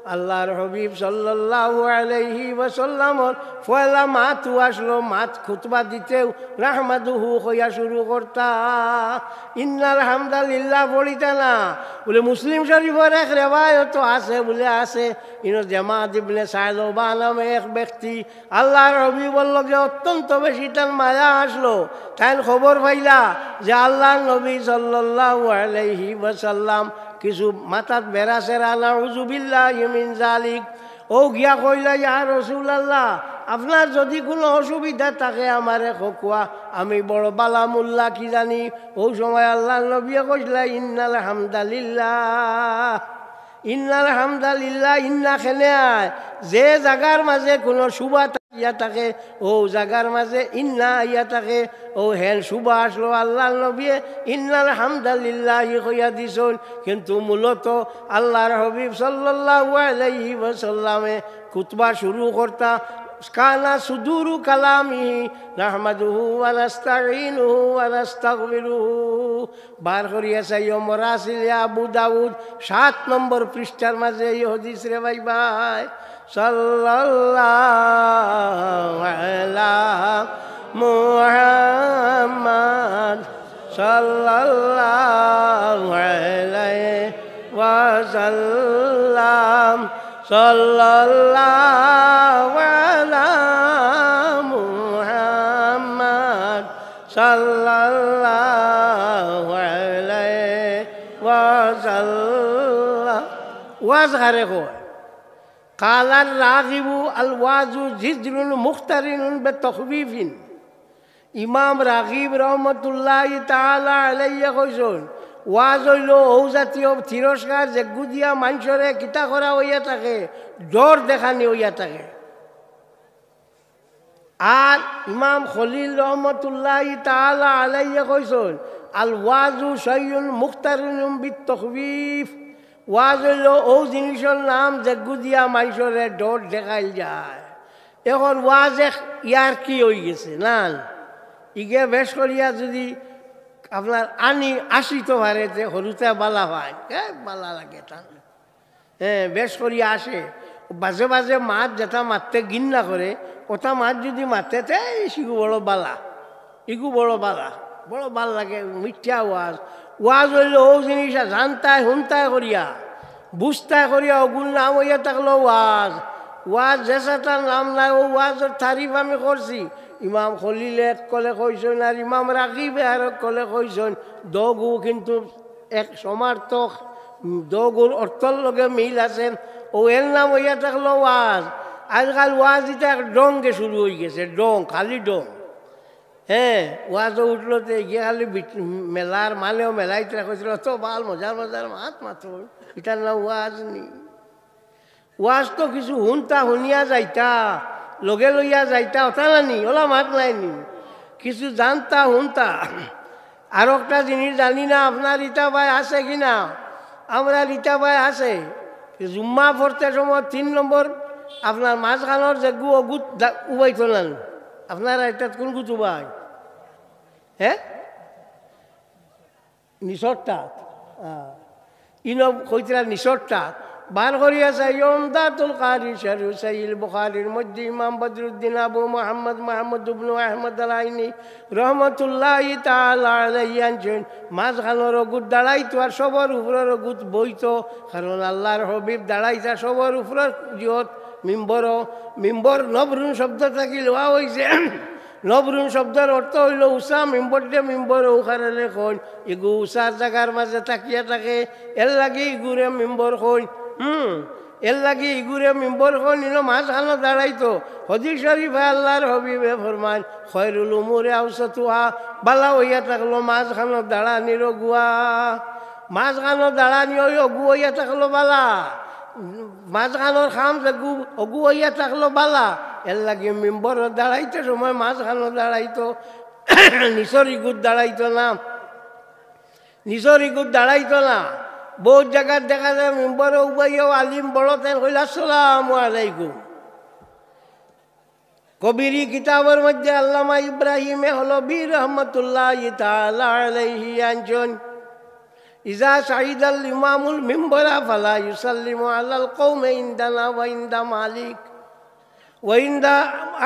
আল্লাহর হাবিব সাল্লাল্লাহু আলাইহি ওয়াসাল্লামর পয়লা মাত আসলো মাত খুতবা দিতেও নাহমাদুহু কইয়া শুরু করতা ইন্নাল হামদালিল্লাহ বলিতা না বলে মুসলিম শরীফের এক রেওয়ায়ত আছে বলে আছে ইনো জামাত ইবনে সায়লবা নামে এক ব্যক্তি আল্লাহর হাবিবর লগে অত্যন্ত বেশি তার মায়া আসলো তাই খবর পাইলা যে আল্লাহর নবী সাল্লাল্লাহু আলাইহি ওয়াসাল্লাম কিছু মাথাত বেড়া সেরা নাউযুবিল্লাহি মিন যালিক ও গিয়া কইলা ইয়া রাসূলুল্লাহ আপনার যদি কোনো অসুবিধা থাকে আমারে কোয়া আমি বড় বালা মোল্লা কি জানি ও সময় আল্লাহর নবী কইলা ইন্নাল হামদালিল্লাহ ইন্নাল হামদালিল্লাহ ইন্না খেনে যে জাগার মাঝে কোনো শুভা ইয়া থাকে ও জাগার মাঝে ইন্না ইয়া থাকে ও হেন শুভ আসলো আল্লাহ নবী ইন্নাল হামদালিল্লাহ কইয়া দিছন কিন্তু মূলত আল্লাহর হাবিব সাল্লাল্লাহু আলাইহি ওয়াসাল্লামে খুতবা শুরু করতা কানা সুদুরু কালামিহি নাহমাদুহু ওয়া নাস্তাঈনুহু ওয়া নাস্তাগফিরুহু বার করিয়া চাইও মরাসিল আবু দাউদ 7 নম্বর পৃষ্ঠার মাঝে এই হাদিস রে ভাই ভাই সাল্লাল্লাহু আলা মুহাম্মদ সাল্লাল্লাহু আলাইহি ওয়াসাল্লাম সাল্লাল্লাহু আলা সাল্লাল্লাহু আলাইহি ওয়াসাল্লাম ওয়াজ হারে কয় কালার রাগিবু আল ওয়াজু জিজরুন মুখতারিনুন বিতখফিফিন ইমাম রাগিব রহমতুল্লাহি তাআলা আলাইহি কইছেন ওয়াজ হইল ও জাতীয় তিরস্কার যে গুদিয়া মানুষরে কিতা করা হইয়া থাকে ডর দেখানি হইয়া থাকে আর ইমাম খলিল রহমতুল্লাহি তাআলা আলাইহি কইছেন আল ওয়াজু শাইউন মুখতারিনুন বিতখফিফ ওয়াজ হইল ও জিনিসের নাম যে গুদিয়া মানুষরে ডর দেখাইল যায় এখন ওয়াজ ইয়ার কি হয়ে গেছে না ইগে বেশ করিয়া যদি আপনার আনি আসিত পারে যে হরুতে বালা হয় বালা লাগে তার বেশ করিয়া আসে বাজে বাজে মাছ যেটা মারতে গিন্না করে ওটা মাছ যদি মারতে শিগু বড় বালা ইগু বড় বাল লাগে মিথ্যা ওয়াজ ওয়াজ হইল ও জিনিস জানতায় শুনতায় করিয়া বুঝতায় করিয়া ওগুল নাম হইয়া থাকলো ওয়াজ যেসাটার নাম নাই ও ওয়াজের তারিফ আমি করছি ইমাম খলিলে কলে কইছেন আর ইমাম রাগিবে আর কলে কইছেন দগু কিন্তু এক সমার্থক দগুর অর্থর লগে মিল আছে ও এর নাম হইয়া থাকলো ওয়াজ আজকাল ওয়াজ এটা ডংকে শুরু হয়ে গেছে ডং খালি ডং ওয়াজও উঠলো তো গিয়ে খালি মেলার মানেও মেলাইতে কইছিল তো ভাল মজার মাত মাত্র এটার নাম ওয়াজ নি ওয়াজ তো কিছু শুনিয়া যাইতা লগে লইয়া যাইতা ওটা নানি ওলা মাত নাইনি কিছু জানতা শুনতা আর একটা জিনিস জানি না আপনার ইটা ভাই আছে কিনা আমরা ইটা ভাই আছে জুম্মা পড়তে সময় 3 নম্বর আপনার মাঝখানোর যে গু গুত উবাইতো না আপনারা এটা কোন গুত উবাই নিচরটা কইতরা নিচরটা বার করিয়া চাই ওমদাতুল কারি শরীফ সহিহ বুখারীর মধ্যে ইমাম বদরুদ্দিন আবু মুহাম্মদ মাহমুদ ইবনে আহমদ আল-আইনি রহমাতুল্লাহি তাআলা আলাইহি আনছেন মাঝখানোর গুত দাঁড়াইতো আর সবার উপরের গুত বইতো কারণ আল্লাহর হাবিব দাঁড়াইতা সবার উপরের জিহত মিম্বর নবরুন শব্দ থাকি লোয়া হয়েছে নবরুন শব্দের অর্থ হইল উষা মিম্বর দিয়ে মিম্বর ওখানে কইন এগু উষার জায়গার মাঝে তাকিয়া থাকে এর লাগে ইগুরে মিম্বর কইন এর লাগে ইগুরে মিম্বর কইন ইনো মাঝখানো দাঁড়াইতো হাদিস শরীফে আল্লাহর হাবিবে ফরমান খয়রুল উমুরি আওসাতুহা বালা হইয়া থাকলো মাঝখানো দাঁড়ানির গুয়া মাঝখানো দাঁড়ানি হই অগু হইয়া থাকলো বালা মাঝখানোর খাম যে অগু হইয়া থাকলো বালা এর লাগে মেম্বর দাঁড়াইতে সময় মাঝখানো দাঁড়াইতো নিচর ইগুত দাঁড়াইতো না বহুত জায়গার দেখা যায় মেম্বর উবাইয়াও আলিম বড় তেন কইল আসসালামু আলাইকুম কবিরি কিতাবের মধ্যে আল্লামা ইব্রাহিমে হলবি রহমতুল্লাহি তাআলা আলাইহি আনছেন ইজা সাইদাল ইমামুল মিম্বরা ফালা ইউসাল্লিমু আলাল কওমি ইনদানা ওয়া ইনদা মালিক ওয়া ইনদা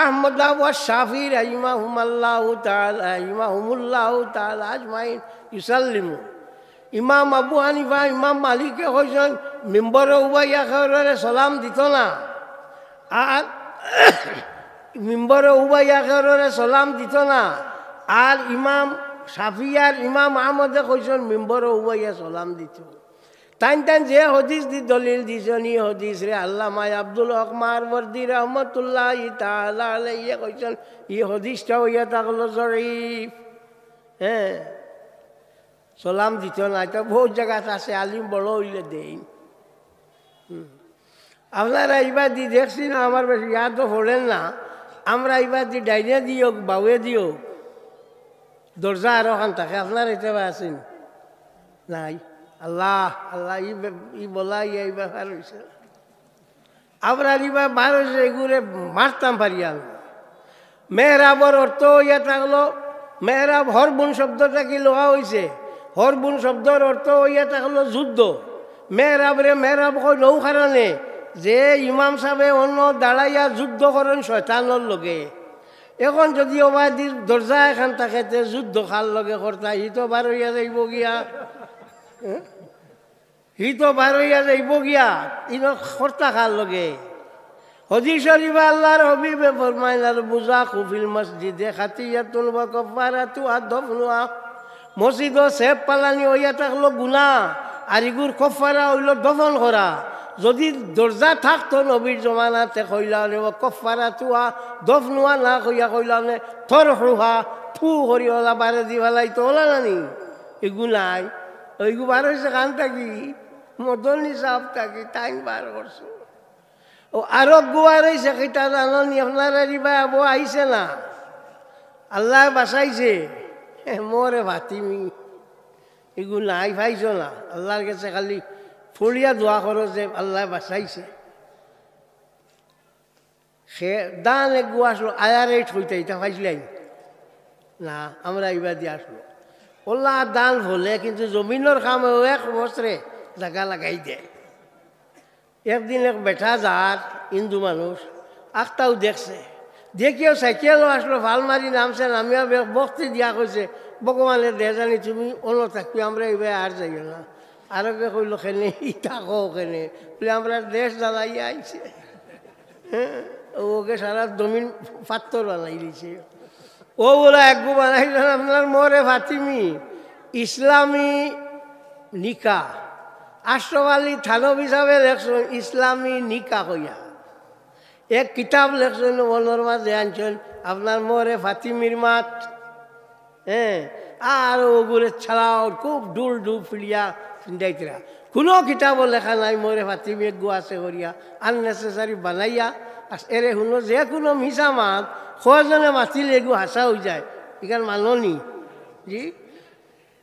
আহমদ ওয়া শাফি রাহিমাহুমুল্লাহু তাআলা আজমাইন ইউসাল্লিমু ইমাম আবু হানিফা ইমাম মালিকে কইছেন মিম্বরে উবাইয়া খেরে সালাম দিত না আর মিম্বরে উবাইয়া খেরে সালাম দিত না আর ইমাম শাফিয়ার ইমাম আহমদে কইছেন মিম্বরে উবাইয়া সালাম দিত টাইন যে হদিস দি দলিল দিছেন ই হদিস রে আল্লামা আব্দুল হক মারওয়ার্দী রহমাতুল্লাহি তাআলা আলাইহি কইছেন ই হদিসটা হইয়া থাকলো জয়ীফ সালাম দিত না এটা বহুত জায়গাত আছে আলিম বড় হইলে দেন আপনারা এইবার দি দেখছি না আমার বেশি ইয়াদ তো পড়েন না আমরা এইবার দি ডাইনে দিও বাউয়ে দিও দরজা আরো খান থাকে আপনার এটা আছেন নাই আল্লাহ আল্লাহ ই বলা এই ব্যাপার হয়েছে আমরা ইবা বার হয়েছে এগুলো মারতাম পারি আমি মেহরাবর অর্থ হইয়া থাকলো মেহরাব হরবুন শব্দটা কি লোহা হয়েছে হরবুন শব্দের অর্থ হইয়া থাকলো যুদ্ধ মেহরাব কই নৌ কারণে যে ইমাম সাহেবে অন্য দাঁড়াইয়া যুদ্ধ করেন শয়তানোর লগে এখন যদি ওবার দি দরজা এখান থাকে যুদ্ধ খার লগে কর্তা হি তো বার হইয়া যাইব গিয়া ইনো কর্তা খার লগে হাদিস শরীফে আল্লাহর হাবিবে ফরমাইল আল মুযাকু ফিল মসজিদে খাতিয়াতুন ওয়া কাফারাতু আদফনুহা। মসজিদও সেব পালানি হইয়া থাকলো গুনাহ, আর ইগুর কফারা হইল দফন করা। যদি দরজা থাকতো নবীর জমানাতে কইলানে ও কফারাতু দফনুহা না কইয়া কইলানে তরহুহা ফু করি ওলা বারে দি ফেলাইতো ওলা নানি। এগু নাই, ওইগু বার হয়েছে কান থাকি মদনী সাপ থাকি টাইম বার করছো। ও আরো গুয়ার হয়েছে কেটা জানি আপনারা রিবা আবো আইছে না, আল্লাহ বাঁচাইছে মোরে ভাতিমি। এগু নাই পাইছ না, আল্লাহর কাছে খালি ফড়িয়া দোয়া করো যে আল্লাহ বাঁচাইছে। সে দান এগু আসলো আয়ার এই ঠইতে এটা পাইছিলাই না, আমরা এবার দিয়ে আসলো ওল্লা দান হলে কিন্তু জমিনের কাম এক বছরে জায়গা লাগাই দেয়। একদিন এক বেটা যার হিন্দু মানুষ আখটাও দেখছে, দেখিও সাইকেলও আসলো ভাল মারি নামছে, নামিয়া বক্তি দিয়া কইছে ভগবানের দেহ জানি তুমি অন্য থাকবি, আমরা এবার আর যাইও না। আরো কে কইল কেনে থাকো কেনে বলে আমরা দেশ জ্বালাইয়া আইছে। হ্যাঁ, ওকে সারা জমিন পাত্তর বানাই দিছে। ও বলে একগু বানাইলেন আপনার মোরে ফাতিমি ইসলামী নিকা। আশরাফ আলী থানবী সাহেবে লেখছেন ইসলামী নিকা কইয়া এক কিতাব লেখছেন, মনের মাঝে আনছেন আপনার মোরে ফাতিমির মাত। হ্যাঁ, আর ওগুলো ছাড়াও খুব ডুল ডুল ফিরিয়া চিন্তাইতরা কোনো কিতাবও লেখা নাই মোরে ফাতিমি এক গু আছে করিয়া আননেসেসারি বানাইয়া। এরে শুনো যে কোনো মিছা মাত কজনে মাতিলে এগু হাসা হয়ে যায়, এখানে মাননি জি।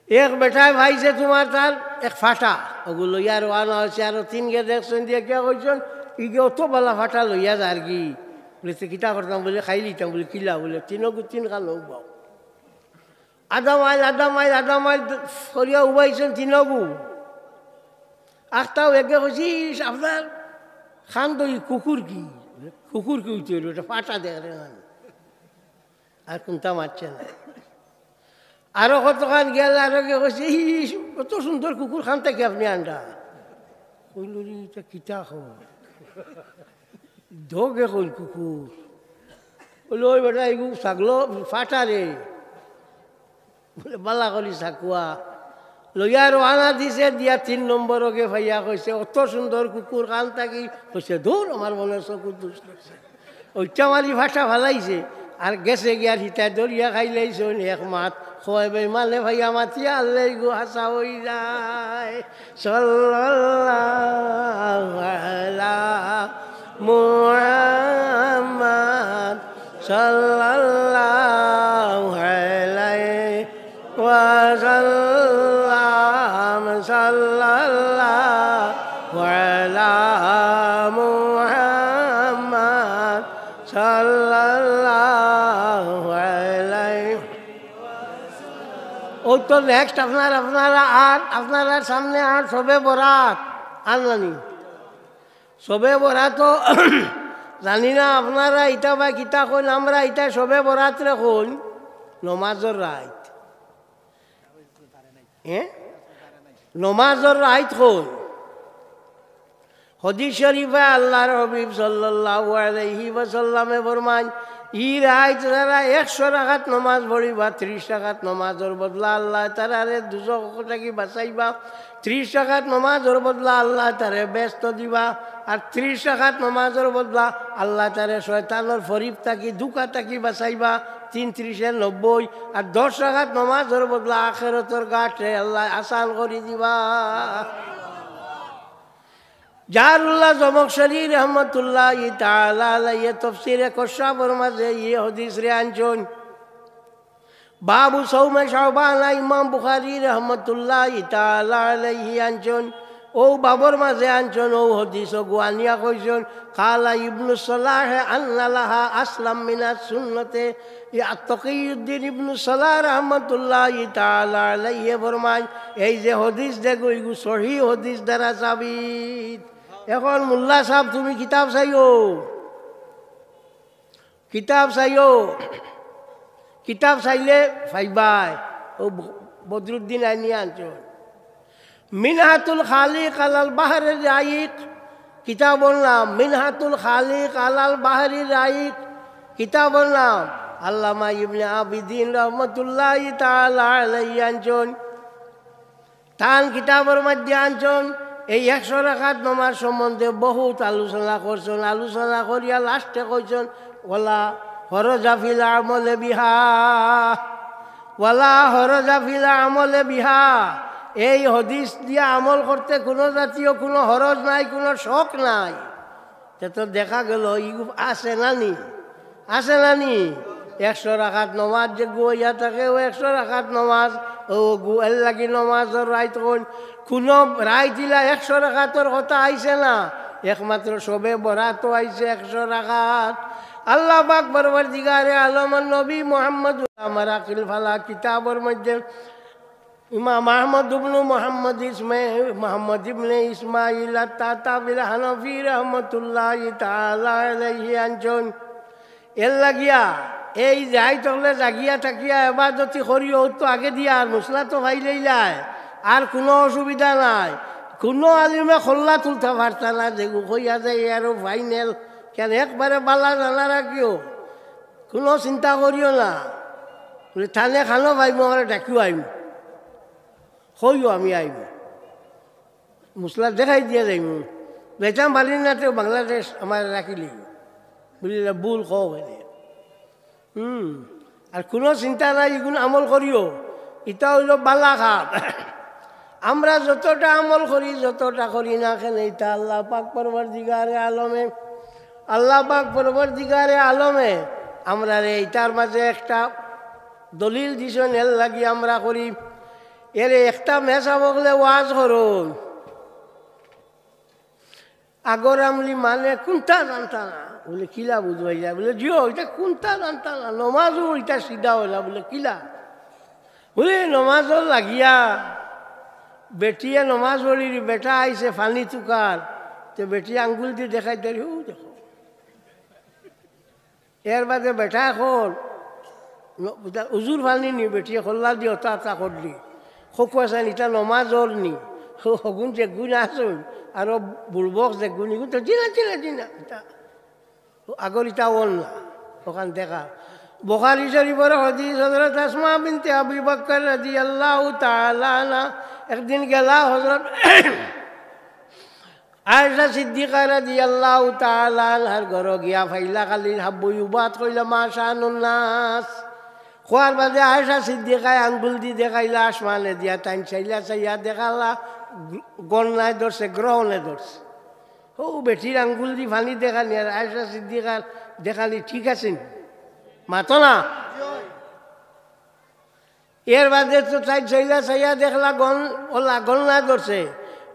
এক বেটায় ভাইছে তোমার তার এক ফাটা ওগুলো লইয়া রওনা হয়েছে, আরো তিন গে দেখছেন দিয়ে কে কইছেন ইগে অত বালা ফাটা লইয়া যার কি বলে কিতা করতাম বলে খাই লিতাম বলে কিলা বলে তিনগু তিন কাল উবাও আধা মাইল সরিয়া উবাইছেন তিনগু। আখটাও একে কইছিস আপনার খান তো কুকুর কি উঠে ওটা ফাটা দেখে আর কোনটা মারছে না। আরো কতখান গেল আরো কে কইছে কত সুন্দর কুকুর খান থেকে আপনি আন্ডা কইল এটা কিতা খবর ধোগে কইল কুকুর বলে ওই বেটা এগু ছাগল ফাটা রে বলে বালা কলি চাকুয়া লইয়া রওনা দিছে দিয়া 3 নম্বরকে ভাইয়া কইছে অত সুন্দর কুকুর খান থাকি কইছে দূর আমার মনে চকুর দুষ লাগছে। ওইটা মারি ফাটা ভালাইছে আর গেছে গিয়ার হিতা দরিয়া খাইলাইছে এক মাত খোয়াইবে মালে ভাইয়া মাতিয়া আল্লাহ গু হাসা হই যায়। সাল্লাল্লাহু আলা মুহাম্মদ সাল্লাল্লাহু আলাইহি ওয়াসাল্লাম সাল্লাল্লাহু আলা মুহাম্মদ সাল্লাল্লাহু আলাইহি। ও তো নেক্সট আপনারা সামনে আর সবে বরাত আনলানি সবে বরাত তো জানি না আপনারা ইটা বা কিতা কইন, আমরা ইটা সবে বরাত রে কইন নমাজর রাত। নমাজর রাত কইন হাদিস শরীফে আল্লাহর হাবিব সাল্লাল্লাহু আলাইহি ওয়াসাল্লামে ফরমান ই রাত যারা 100 রাকাত নমাজ পড়িবা 30 রাকাত নমাজের বদলা আল্লাহ তাআলারে দুজক থাকি বাঁচাইবা। 30 রাকাত নমাজের বদলা আল্লাহ তারে ব্যস্ত দিবা, আর 30 রাকাত নমাজের বদলা আল্লাহ তারে শয়তানের ফরিব থাকি দুকা থাকি বাঁচাইবা। 3 3 90 আর 10 রাকাত নমাজের বদলা আখিরাতের ঘাটে আল্লাহ আসান করে দিবা। জারুল্লাহ জমকশরী রহমতুল্লাহ তাআলা আলাইহি তাফসীরে কশাবর মাঝে এই হাদিস রে আনছেন বাবু সৌমে শাবান ইমাম বুখারী রহমতুল্লাহ তাআলা আলাইহি আনছেন ও বাবর মাঝে আনছেন ও হাদিস গুয়ানিয়া কইছেন কালা ইবনু সালাহ আন্নালাহা আসলাম মিনাস সুন্নতে তাকিউদ্দিন ইবনু সালাহ রহমতুল্লাহ তাআলা আলাইহি ফরমান এই যে হাদিস দেখো এগু সহিহ হাদিস দ্বারা সাবিত। এখন মোল্লা সাহেব তুমি কিতাব চাইলে ফাইবাই ও বদরুদ্দিন আইনি আনছেন মিনহাতুল খালিক আলাল বাহরের রাইক কিতাবর নাম মিনহাতুল খালিক আলাল বাহরি রাইক, কিতাবর নাম আল্লামা ইবনে আবিদিন রহমতুল্লাহি তাআলা আলাইহি আনছেন। তান কিতাবর মধ্যে আনছেন এই 100 রাকাত নামাজ সম্বন্ধে বহুত আলোচনা করছেন। আলোচনা করিয়া লাস্টে কইছেন ওয়ালা হরজা ফিল আমলে বিহা, ওয়ালা হরজা ফিল আমলে বিহা। এই হদিস দিয়ে আমল করতে কোনো জাতীয় কোনো হরজ নাই, কোনো শখ নাই। তো দেখা গেল আছে নানি, আছে নানি 100 রাকাত নমাজ যে গুয়া থাকে ও 100 রাকাত নমাজ ও গুয়ার লাগি নমাজের রাইত কোনো রায় দিলা 100 রাকাতর কথা আইছে না, একমাত্র সবে বরাতো আইছে 100 রাকাত। আল্লাহ পাক পরওয়ারদিগারে আলম নবী মুহাম্মদ আমার আকিল ফালা কিতাবের মধ্যে ইমাম আহমদ ইবনে মোহাম্মদ ইবনে ইসমাইল আত-তাতাবিল হানফি রহমতুল্লাহি তাআলা আলাইহি আনছেন। এর লাগিয়া এই যাই তলে জাগিয়া থাকিয়া এবাদতি করিও তো আগে দিয়া আর মশলা তো ভাইলেইলায় আর কোনো অসুবিধা নাই। কোনো আলিমে খোল্লা তুলতে পারতা না যে কইয়া যায় আরো ফাইনাল কেন একবারে বালা জানা রাখিও, কোনো চিন্তা করিও না। বলে থানে খানো ভাইব আমার ডাকিও আইম, হইও আমি আইব মশলা দেখাই দিয়া যাইম বেচাম পারি না তো বাংলাদেশ আমার রাখিলি বুঝলে ভুল কও আর কোনো চিন্তা নাই, এগুলো আমল করিও। এটা হইল বালা খাপ। আমরা যতটা আমল করি যতটা করি না কেন এটা আল্লাহ পাক পরওয়ারদিগারে আলমে, আল্লাহ পাক পরওয়ারদিগারে আলমে আমরা এইটার মাঝে একটা দলিল দিছেন এর লাগি আমরা করি। এর একটা মেসা বকলে ওয়াজ করুন আগর আমলি মানে কোনটা জানতা না, বলে কিলা বুঝবাই যায়, বলে জিও এটা কোনটা জানতা না, নমাজও ওইটা সিধা হইলা, বলে কিলা, বলে নমাজও লাগিয়া বেটিয়ে নমাজ পড়ি বেটা আইছে ফানি চুকার তো বেটি আঙ্গুল দিয়ে দেখাই দেরি ও দেখো। এর বাদে বেটা এখন উজুর ফানি নি বেটিয়ে খোল্লা দিয়ে অতা অতা করলি খোকুয়াশান এটা নমাজর নি হগুন যে গুণ আসুন আর বুলবক যে গুণ এগুন তো জিনা জিনা জিনা এটা আগর এটা ওল না ওখান দেখা। বুখারী শরীফের হাদিস হযরত আসমা বিনতে আবু বকর রাদিয়াল্লাহু তাআলা আনহা একদিন গেলা হযরত আয়েশা সিদ্দিকা রাদিয়াল্লাহু তাআলা আনহার ঘর গিয়া ফাইলা খালি হাব্বই উবাত কইলা মাশানুন নাস। খোয়ার বাদে আয়েশা সিদ্দিকায় আঙ্গুল দি দেখাইলা আসমানে দিয়া টাইম চাইলা চাইয়া দেখালা গণনায় ধরছে গ্রহণে ধরছে। ও বেটির আঙ্গুল দি ফানি দেখালি আর আয়েশা সিদ্দিকার দেখালি ঠিক আছে মাতো না। এর বাদে তো তাই চাইলা চাইয়া দেখলা গণনায় ধরছে।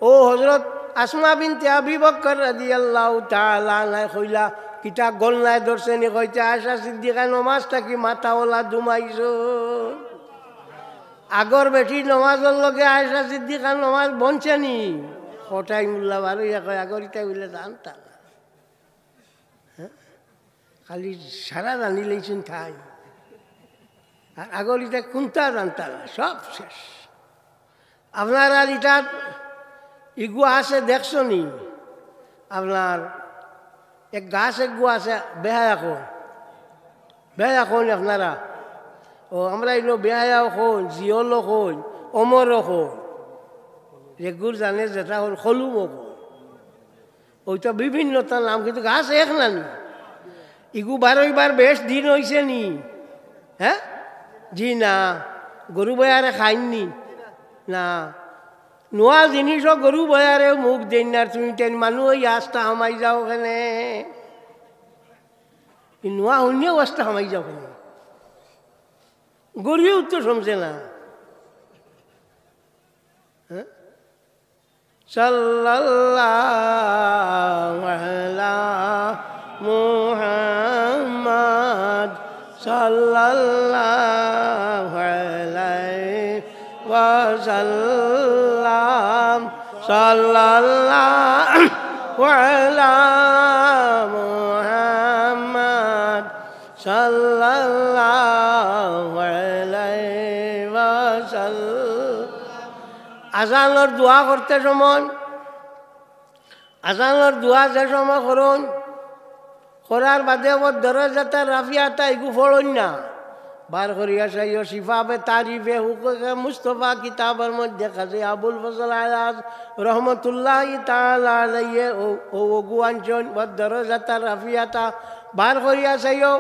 ও হযরত আসমা বিনতে আবি বকর রাদিয়াল্লাহু তাআলা আনহা কইলা কিতা গণনায় ধরছে নি, কইতে আয়েশা সিদ্দিকা নমাজটা কি মাথাওয়ালা দুমাইছো। আগর বেটির নমাজের লগে আয়েশা সিদ্দিকার নমাজ বনছে নি কটাই মুল্লা বারো কয় আগর ইটা বলে জানতা না, খালি সারা জানি লইছেন ঠাই আর আগর ইটা কোনটা জানতা না, সব শেষ। আপনার আর ইটা ইগু আছে দেখছ নি, আপনার এক গাছ একগু আছে বেহায়া কোন আপনারা ও আমরা এগুলো বেহায়াও কোন জিয়লও কোন অমরও কোন রেগুর জানে যেটা হল খলুমও কোন ওইটা বিভিন্নতা নাম কিন্তু গাছ এক নানি ইগু বারোইবার বেশ দিন হয়েছে নি, হ্যাঁ জি না গরু বয়ারে খাইনি না, নোয়া জিনিসও গরু বয়ারে মুখ দেন না, তুমি তেন মানুষ ওই আস্তা হামাই যাও ওখানে নোয়া অন্যও আস্তা হামাই যাও ওখানে গরিও তো সমঝে না। সাল্লাল্লাহু আলা মুহাম্মদ সাল্লাল্লাহু আলাইহি ওয়াসাল্লাম সাল্লাল্লাহু আলা মুহাম্মদ সাল্লাল্লাহু আলাইহি ওয়াসাল্লাম। আজানের দোয়া করতে সময় আজানোর দোয়া যে সময় করুন করার বাদে ওর দরজাটা রাফিয়াটা এগু ফড়ন না বার করিয়া সাইও শিফাবে তারিফে হুকুকে মুস্তফা কিতাবের মধ্যে কাজে আবুল ফজল আয়াজ রহমতুল্লাহ তাআলা আলাইহি ও ওগুয়ানজন ওর দরজাটা রাফিয়াটা বার করিয়া সাইও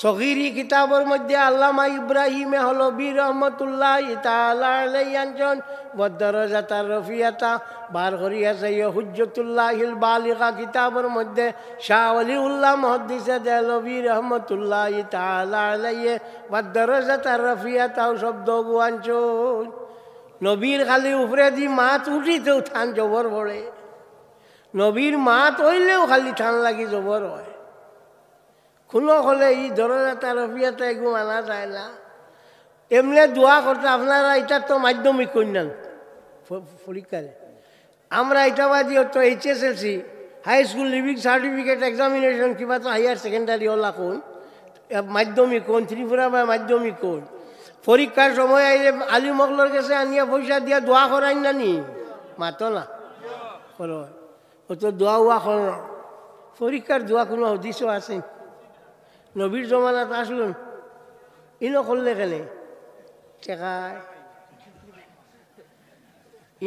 সগীরি কিতাবের মধ্যে আল্লামা ইব্রাহিম হলবি রহমতুল্লাহ তাআলা আলাইহি আনজন ওর দরজাটা রাফিয়াটা বার করিয়া সাইও হুজ্জতুল্লাহিল বালিগা কিতাবের মধ্যে শাহ ওলিউল্লাহ মুহাদ্দিসে দেহলভি রহমতুল্লাহ তাআলা আলাইহি ওর দরজাটা রাফিয়াটা শব্দ গুয়ানজন নবীর খালি উপরে দি মাত উঠিতেও থান জবর পড়ে নবীর মাত হইলেও খালি থান লাগি জবর হয় কোনো হলে এই দরজাটা রফিয়াটা এগু মানা যায় না এমনি দোয়া করতে আপনারা এটা তো মাধ্যমিক কন্যান পরীক্ষারে আমরা এটা বাদি তো HSLC high school leaving certificate examination কিংবা তো হায়ার সেকেন্ডারি ওলা কোন মাধ্যমিক কোন ত্রিপুরা বা মাধ্যমিক কোন পরীক্ষার সময় আইলে আলী মগলোর কাছে আনিয়া পয়সা দিয়া দোয়া করাই না নি মাতো না করো ও তো দোয়া উয়া কর পরীক্ষার দোয়া কোনো উদ্দেশ্য আছে নবীর জমানাত আসলুন ইনো করলে কেনে টেকায়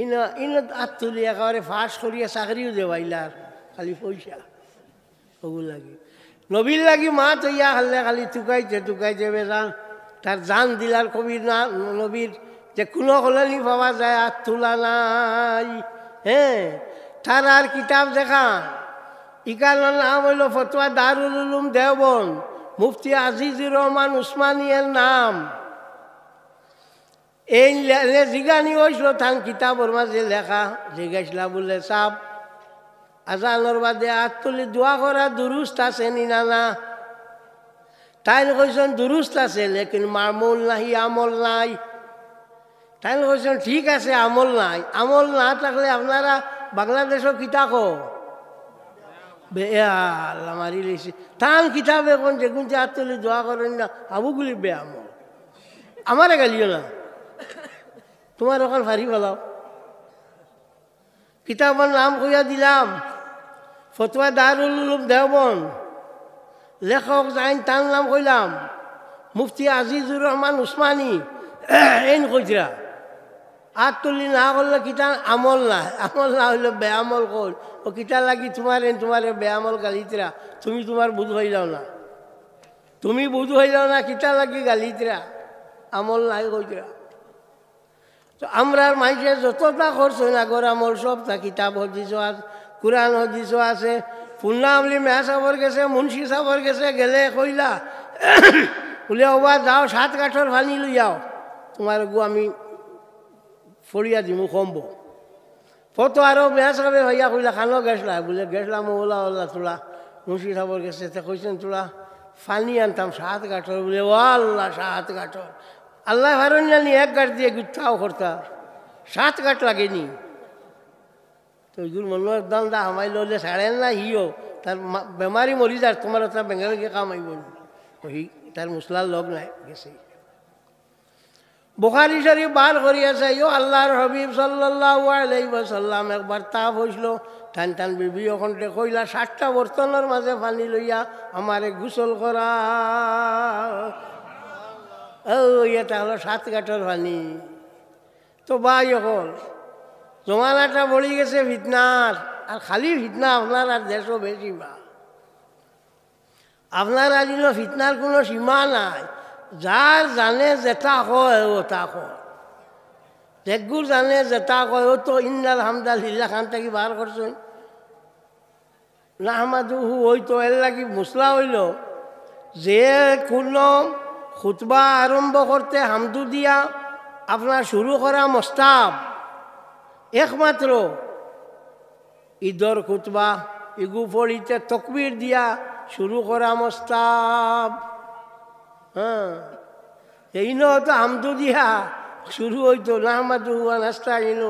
ইনো ইনো হাত তুলি একেবারে ফাঁস করিয়া চাকরিও দেবাইলার খালি পয়সা ওগুলো লাগে নবীর লাগি মা তৈয়া খালে খালি টুকাইতে বেজান তার জান দিলার কবির না নবীর যে কোনো কলানি পাওয়া যায় হাত তোলা নাই হ্যাঁ তার আর কিতাব দেখা ইকানোর নাম হইল ফতোয়া দারুল উলুম দেওবন্দ মুফতি আজিজুর রহমান উসমানিয়ার নাম এই জিগানি হয়েছিল থান কিতাবর মাঝে লেখা জিজ্ঞাসলা বলে সাপ আজানোর বাদে হাত তুলি দোয়া করা দুরুস্ত আছে নি না তাই কইছেন দুরুস্ত আছে লেকিন মামুল নাহি আমল নাই তাই কইছেন ঠিক আছে আমল নাই আমল না থাকলে আপনারা বাংলাদেশও কিতাকো বেআল্লাহ মারি লেছি টান কিতাবে কোন যে গুনতে হাত তুলি দোয়া করেন না আবুগুলি বে আমল আমারে গালিও না তোমার ওখান ফারি বলাও কিতাবের নাম কইয়া দিলাম ফতোয়া দারুল উলুম দেওবন্দ লেখক যাইন তার নাম কইলাম মুফতি আজিজুর রহমান উসমানী এন কইরা আর তুলি না করলে কিতা আমল না হইলে বেআমল কল ও কিতা লাগি তোমার বেআমল গালিতরা তুমি তোমার বুধ হইলাও না তুমি বুধ হইলাও না কিতা লাগি গালিতরা আমল নাই কইতরা তো আমরা মাইসে যতটা খরচ হয় না গর আমল সব তা কিতাব হদিস আছে কোরআন হদিস আছে পুন্নামলি মেয়া সাবর গেছে মুন্সি সাবর গেছে গেলে কইলা বলে ওবা যাও 7 কাঠর পানি লইয়াও তোমার গু আমি ফড়িয়া দিমু কমব ফটো আরো মেয়া সাবে ভাইয়া কইলা খানো গেছলা বলে গেছলাম ওলা ওলা তোলা মুন্সি সাবর গেছে তে কইছেন তোলা পানি আনতাম 7 কাঠর বলে ও আল্লাহ 7 কাঠর আল্লাহ ভারণ জানি 1 গাঁট দিয়ে গুচ্ছাও করতা 7 গাঁট লাগেনি তো এগুলো মনে দাম দা হামাই ললে ছাড়েন না হিও তার বেমারি মরি যার তোমার তার বেঙ্গালে গিয়ে কামাইব ওই তার মুসলার লগ নাই গেছে বুখারী শরীফ বার করিয়াছে ইও আল্লাহর হাবিব সাল্লাল্লাহু আলাইহি ওয়াসাল্লাম একবার তাপ হইছিল টান বিবি ওখানতে কইলা 7টা বর্তনের মাঝে পানি লইয়া আমারে গোসল করা ও এটা হলো 7 কাঠর পানি তো ভাই এখন জমানাটা বলি গেছে ফিতনার আর খালি ফিতনা আপনার আর দেশও বেশি বা আপনার আর ফিতনার কোনো সীমা নাই যার জানে যেটা হয় ও তা কয় যেগুর জানে যেটা কয় ও তো ইন্নাল হামদালিল্লাহ খান থেকে বার করছেন নাহমাদুহু ওই তো এর লাগি মুসলা হইল যে কোনো খুতবা আরম্ভ করতে হামদু দিয়া আপনার শুরু করা মোস্তাব একমাত্র ঈদর খুতবা ইগু পড়িতে তকবীর দিয়া শুরু করা মোস্তাব হ্যাঁ এই তো হামদু দিয়া শুরু হইতো নাহমাদু নাস্তাইনু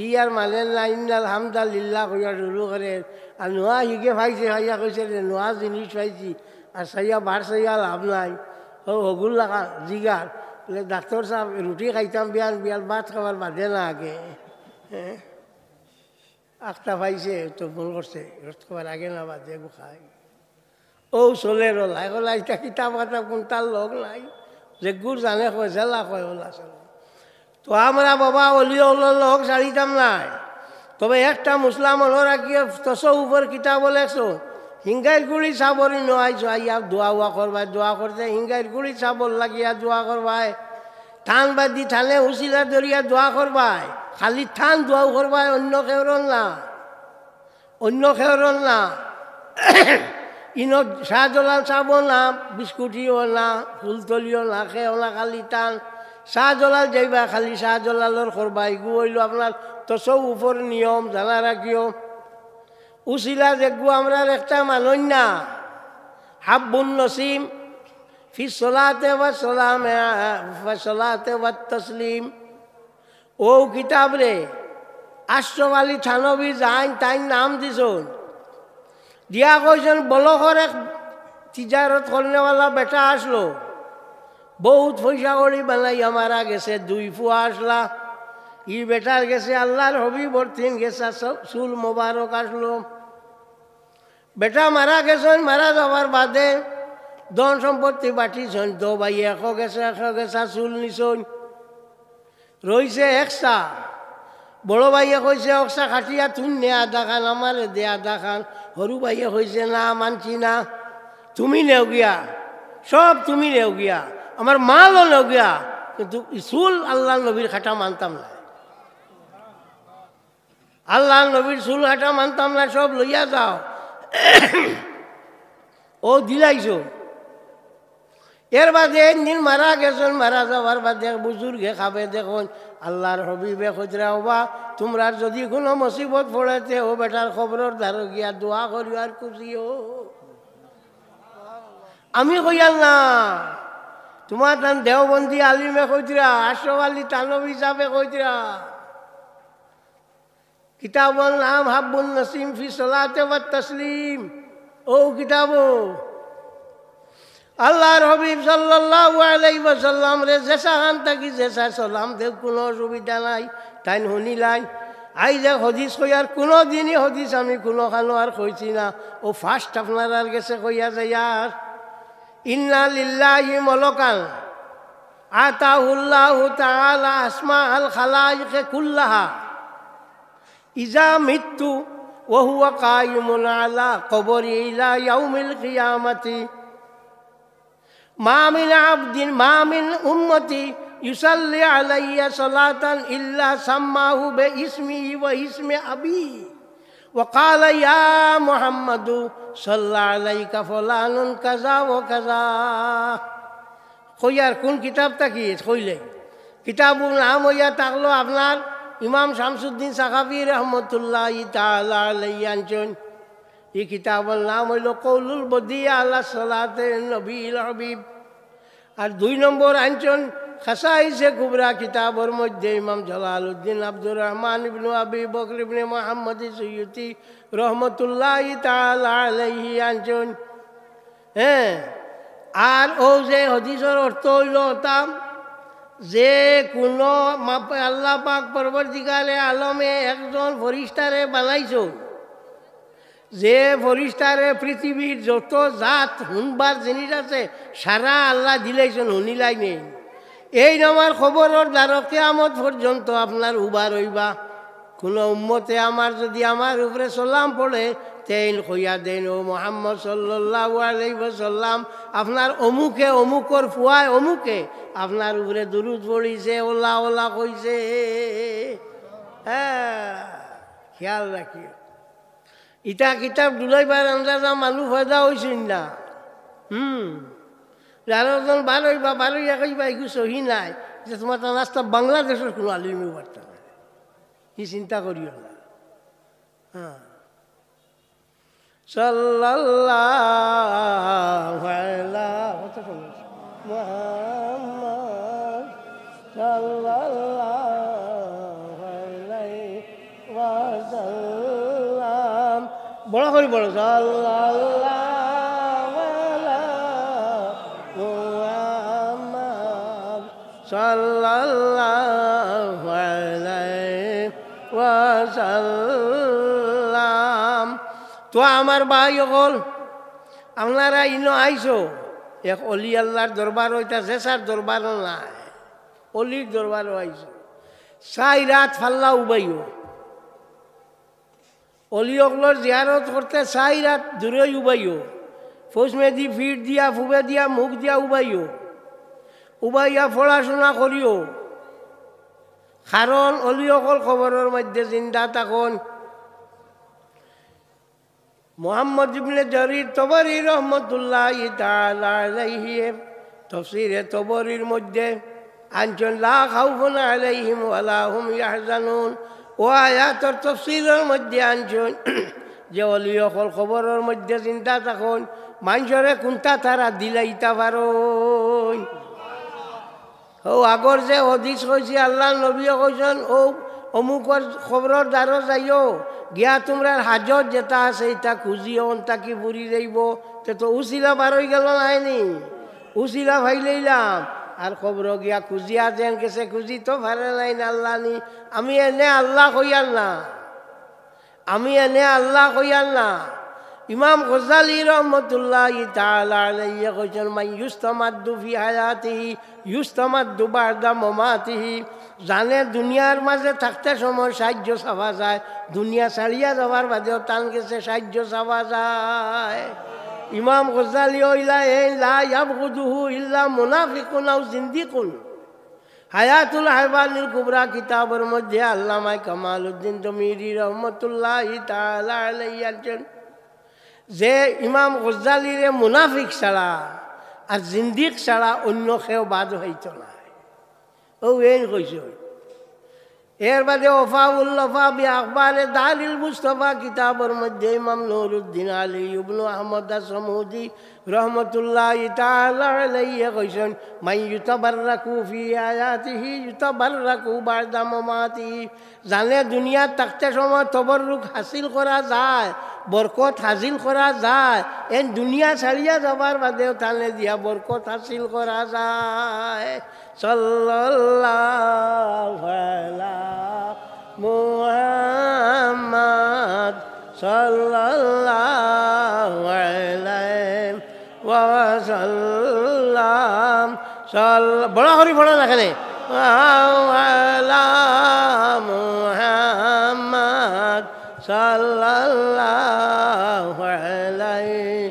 ইয়ার মানে না ইন্নাল হামদালিল্লাহ কইয়া শুরু করে আর নোয়া হিগে পাইছে ভাইয়া কইছে রে নোয়া জিনিস পাইছি আর সাইয়া বার সাইয়া লাভ নাই ও হগুল লাগা জিগার বলে ডাক্তার সাহেব রুটি খাইতাম বিয়াল ভাত খাবার বাদে না আগে হ্যাঁ আখটা পাইছে তো ভুল করছে রোজ খাবার আগে না বাদ দিয়ে খাই ও চলে রলা এগুলা এটা কিতাব কথা কোন তার লগ নাই যে গুড় জানে কয় জেলা কয় ওলা চলে তো আমরা বাবা অলি লোক ছাড়িতাম নাই তবে একটা মুসলাম ওরা কি তসৌফর কিতাব লেখছো হিঙ্গাইর গুড়ি চাবরি নোয়াইছো আইয়া দোয়া উয়া করবাই দোয়া করতে হিঙ্গাইর গুড়ি চাবর লাগিয়া দোয়া করবাই থান বাদি থানে উচিলা দরিয়া দোয়া করবাই খালি থান দোয়াও করবাই অন্য খেউরন না অন্য খেউরন না ইনো শাহজলাল চাবো না বিস্কুটিও না ফুলতলিও না খেও না খালি টান শাহজলাল যাইবা খালি শাহজলালর করবা এগু হইল আপনার তসৌফর নিয়ম জানা রাখিও উচিলা দেখবো আমরা একটা মানই না হাব্বুন নসিম ফি সলাতে ওয়া সালামে সলাতে ওয়া তসলিম ও কিতাব রে আশরাফ আলী থানবী যাইন তাই নাম দিছুন দিয়া কইছেন বলখর এক তিজারত করনেওয়ালা বেটা আসলো বহুত পয়সা করি বানাইয়া মারা গেছে 2 ফুয়া আসলা ই বেটার গেছে আল্লাহর হবিবর 3 গেছে চুল মোবারক আসলো বেটা মারা গেছেন মারা যাওয়ার বাদে ধন সম্পত্তি বাটিছেন তো ভাই 100 গেছা চুল নিছন রইছে 100 বড় ভাইয়ে কইছে অক্সা খাটিয়া তুই নে আধা খান আমার দে আধা খান সরু ভাইয়ে কইছে না মানছি না তুমি নেও গিয়া সব তুমি নেও গিয়া আমার মালও নেও গিয়া কিন্তু চুল আল্লাহ নবীর খাটা মানতাম না আল্লাহ নবীর চুল খাটা মানতাম না সব লইয়া যাও ও দিলাইছো এর বাদে একদিন মারা গেছেন মারা যাওয়ার বাদে বুজুর্গে খাবে দেখুন আল্লাহর হবিবে খুচরা হবা তোমরা যদি কোনো মুসিবত পড়েতে ও বেটার খবরের ধারো গিয়া দোয়া করি আর খুশিও আমি কইয়াল না তোমার তান দেওবন্দি আলিমে কইতরা আশরাফ আলী থানবী হিসাবে কইতরা কিতাবর নাম হাব্বুন নসিম ফি সলাতে ওয়া তসলিম ও কিতাব আল্লাহর হবিব সাল্লাল্লাহু আলাইহি ওয়াসাল্লাম রে জেসা খান থাকি জেসা সালাম দেব কোনো অসুবিধা নাই তাই শুনিলাই আই যে হদিস কইয়ার কোনো দিনই হদিস আমি কোনো খানো আর কইছি না ও ফার্স্ট আপনার গেছে কইয়া যায় আর ইন্না লিল্লাহি মালাকান আতাহুল্লাহু তাআলা আসমা আল খালাইক কুল্লাহা ইজা মিত্তু ওয়া হুয়া কায়িমুন আলা কবরি ইলা ইয়াউমিল কিয়ামাতি মা মিন আবদিন মা মিন উম্মতি ইউসাল্লি আলাইয়া সালাতান ইল্লা সাম্মাহু বিইসমিহি ওয়া ইসমি আবি ওয়া ক্বালা ইয়া মুহাম্মাদু সাল্লা আলাইকা ফুলানুন কাযা ওয়া কাযা কইয়ার কোন কিতাবটা কি কইলে কিতাবুর নাম হইয়া থাকলো আপনার ইমাম শামসুদ্দিন সাখাফি রহমতুল্লাহি তাআলা আলাইহি আনছেন এই কিতাবের নাম হইল কৌলুল বদিয়া আলা সালাতে নবীল হাবিব আর 2 নম্বর আনছেন খাসাইসে কুবরা কিতাবের মধ্যে ইমাম জালালউদ্দিন আব্দুর রহমান ইবনে আবি বকর ইবনে মুহাম্মদ সুয়ুতি রহমতুল্লাহি তাআলা আলাইহি আনছেন হ্যাঁ আর ও যে হাদিসের অর্থ হইল তাম যে কোনো আল্লাহ পাক পরবর্তীকালে আলমে একজন ফরিস্তারে বানাইছো যে ফরিস্তারে পৃথিবীর যত জাত শুনবার জিনিস আছে সারা আল্লাহ দিলাইছেন শুনিলাই নেই এই আমার খবরের দ্বারা কিয়ামত পর্যন্ত আপনার উবার হইবা কোনো উম্মতে আমার যদি আমার উপরে সালাম পড়ে তেইন কইয়া দেন ও মুহাম্মদ সাল্লাল্লাহু আলাইহি ওয়াসাল্লাম আপনার অমুকে অমুকর ফুয়ায় অমুকে আপনার উপরে দুরুদ পড়িছে ওলা ওলা কইছে হ্যাঁ খেয়াল রাখিও ইটা কিতাব দুলাইবার আন্দাজা মানুষ ফায়দা হয়েছেন না যারজন বারোইবা বারোইয়া কইবা এগুলো সহি নাই যে তোমার তো রাস্তা বাংলাদেশের কোনো আলিমি বার্তা নাই ই চিন্তা করিও না হ্যাঁ সাল্লাল্লাহু আলা মুহাম্মদ সাল্লাল্লাহু আলাইহি ওয়াসাল্লাম বড় করে বড় সাল্লাল্লাহু আলা মুহাম্মদ সাল্লাল্লাহু আলাইহি ওয়াসাল্লাম তো আমার ভাই হল আপনারা ইনো আইসো এক অলি আল্লাহর দরবার হইতাছে স্যার দরবারও নাই অলির দরবারও আইসো 4 রাত ফাল্লা উবাইও অলি অকলর জিয়ারত করতে 4 রাত দূরে উবাইও ফৌজ মেদি ফিট দিয়া ফুবে দিয়া মুখ দিয়া উবাইও উবাইয়া পড়াশোনা করিও কারণ অলি অকল খবরের মধ্যে জিন্দা তখন মোহাম্মদ ইবনে জারির তবরি রহমতুল্লাহ তাআলা আলাইহি তাফসীরে তবরির মধ্যে আনছেন লা খাউফুন আলাইহিম ওয়ালা হুম ইয়াহজানুন ও আয়াতের তাফসীরের মধ্যে আনছেন যে অলি অকল খবরের মধ্যে চিন্তা তখন মানুষরে কোনটা তারা দিলাইতা পারো ও আগর যে হদিস কইছি আল্লাহ নবী কইছেন ও অমুকর খবরের দ্বারা যাইও গিয়া তোমরা হাজত যেটা আছে এটা খুঁজিও তাকে বুড়ি যাইব তো উচিলা বার হয়ে গেল নাইনি উচিলা ভাইলাম আর খবর গিয়া খুঁজিয়া যেন গেছে খুঁজি তো ভারে নাই আল্লাহ নি আমি এনে আল্লাহ কইয়াল না আমি এনে আল্লাহ কইয়াল না ইমাম গজালি রহমতুল্লাহ তাআলা আলাইহি কইছেন মান ইউস্তামাদ্দু ফি হায়াতিহি ইউস্তামাদ্দু বাদা মামাতিহি জানে দুনিয়ার মাঝে থাকতে সময় সাহায্য চাওয়া যায় দুনিয়া ছাড়িয়া যাওয়ার বাদেও টান গেছে সাহায্য চাওয়া যায় ইমাম গজালি ওইলা এই লা ইয়াবগুদুহু ইল্লা মুনাফিকুন আও জিন্দিকুন হায়াতুল হায়ওয়ানিল কুবরা কিতাবের মধ্যে আল্লামা কামালউদ্দিন জমিরি রহমতুল্লাহ তাআলা আলাইহি আছেন যে ইমাম গজালিরে মুনাফিক ছাড়া আর জিন্দিক ছাড়া অন্য কেউ বাদ হইত না ও এই কইছে এর বাদে ওফাউল্লফা বি আখবারে দালিল মুস্তাফা কিতাবের মধ্যে ইমাম নুরউদ্দিন আলী ইবনে আহমদ আস-সামুদি রহমতুল্লাহ তাআলা আলাইহি কইছেন মান ইউতাবাররাকু ফি আয়াতিহি ইউতাবাররাকু বাদা মামাতিহি জানে দুনিয়া থাকতে সময় তবররুক হাসিল করা যায় বরকত হাসিল করা যায় এন দুনিয়া ছাড়িয়া যাবার বাদেও তালে দিয়া বরকত হাসিল করা যায় সাল্লাল্লাহু আলা মুহাম্মদ সাল্লাল্লাহু আলাইহি ওয়াসাল্লাম বড় হরি বড় রাখেন আলা মুহাম্মদ সাল্লাল্লাহু আলাইহি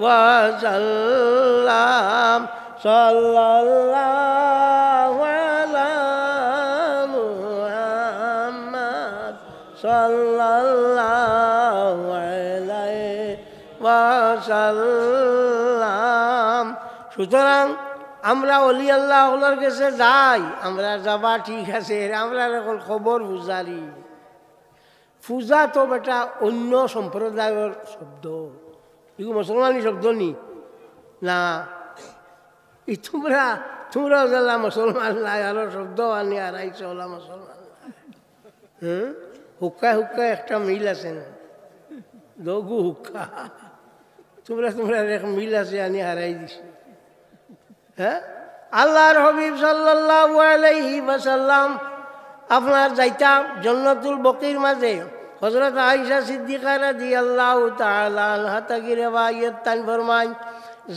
ওয়াসাল্লাম সাল্লাল্লাহু আলা মুহাম্মদ সাল্লাল্লাহু আলাইহি ওয়াসাল্লাম সুতরাং আমরা অলি আল্লাহর কাছে যাই আমরা যাবা ঠিক আছে আমরা এখন খবর বুঝারি পূজা তো বেটা অন্য সম্প্রদায়ের শব্দ এগুলো মুসলমানি শব্দ নি না তোমরা তোমরাও জ্বালা মুসলমান নাই আরো শব্দ আনি আর আইসে ওলা মুসলমান হুক্কায় হুক্কায় একটা মিল আছে না লঘু হুক্কা তোমরা তোমরা এক মিল আছে আনি হারাই দিছে হ্যাঁ আল্লাহর হাবিব সাল্লাল্লাহু আলাইহি ওয়াসাল্লাম আপনার যাইতা জান্নাতুল বকির মাঝে হযরত আয়েশা সিদ্দিকা রাদিয়াল্লাহু তাআলা আনহা থেকে রিওয়ায়াত তান ফরমান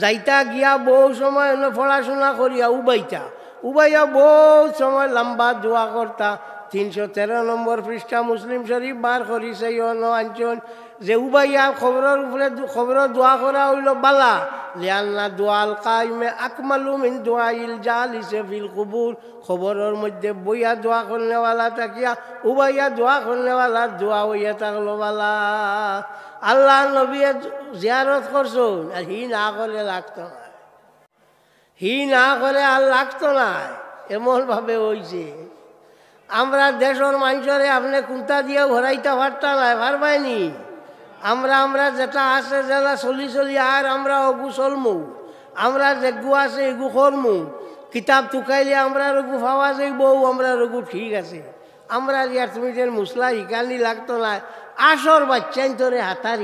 যাইতা গিয়া বহু সময় পড়াশোনা করিয়া উবাইয়া বহু সময় লম্বা দোয়া করতা 313 নম্বর পৃষ্ঠা মুসলিম শরীফ বার করিছে অঞ্চল যে উবাইয়া খবরের উপরে খবরের দোয়া করা হইল বালা লিয়ান্না দোয়াল কাইমে আকমালু মিন দোয়াইল জালিসে ফিল কুবুর খবরের মধ্যে বইয়া দোয়া করনেওয়ালা থাকিয়া উবাইয়া দোয়া করনেওয়ালা দোয়া হইয়া থাকলো বালা আল্লাহ নবী জিয়ারত করছুন আর হি না করে লাগতো না হি না করে আর লাগতো না এমনভাবে হইছে আমরা দেশের মানুষরে আপনি কুন্তা দিয়ে ভরাইতে পারতা না পারবাইনি আমরা যেটা আছে যেটা চলি আর আমরা অগু চলমু আমরা যেগু আছে এগু করমু কিতাব টুকাইলে আমরা রঘু পাওয়া যাইব আমরা রঘু ঠিক আছে আমরা ইয়ার তুমি যে মুসলা শিকানি লাগতো না আসর বাচ্চাই তোরে হাতার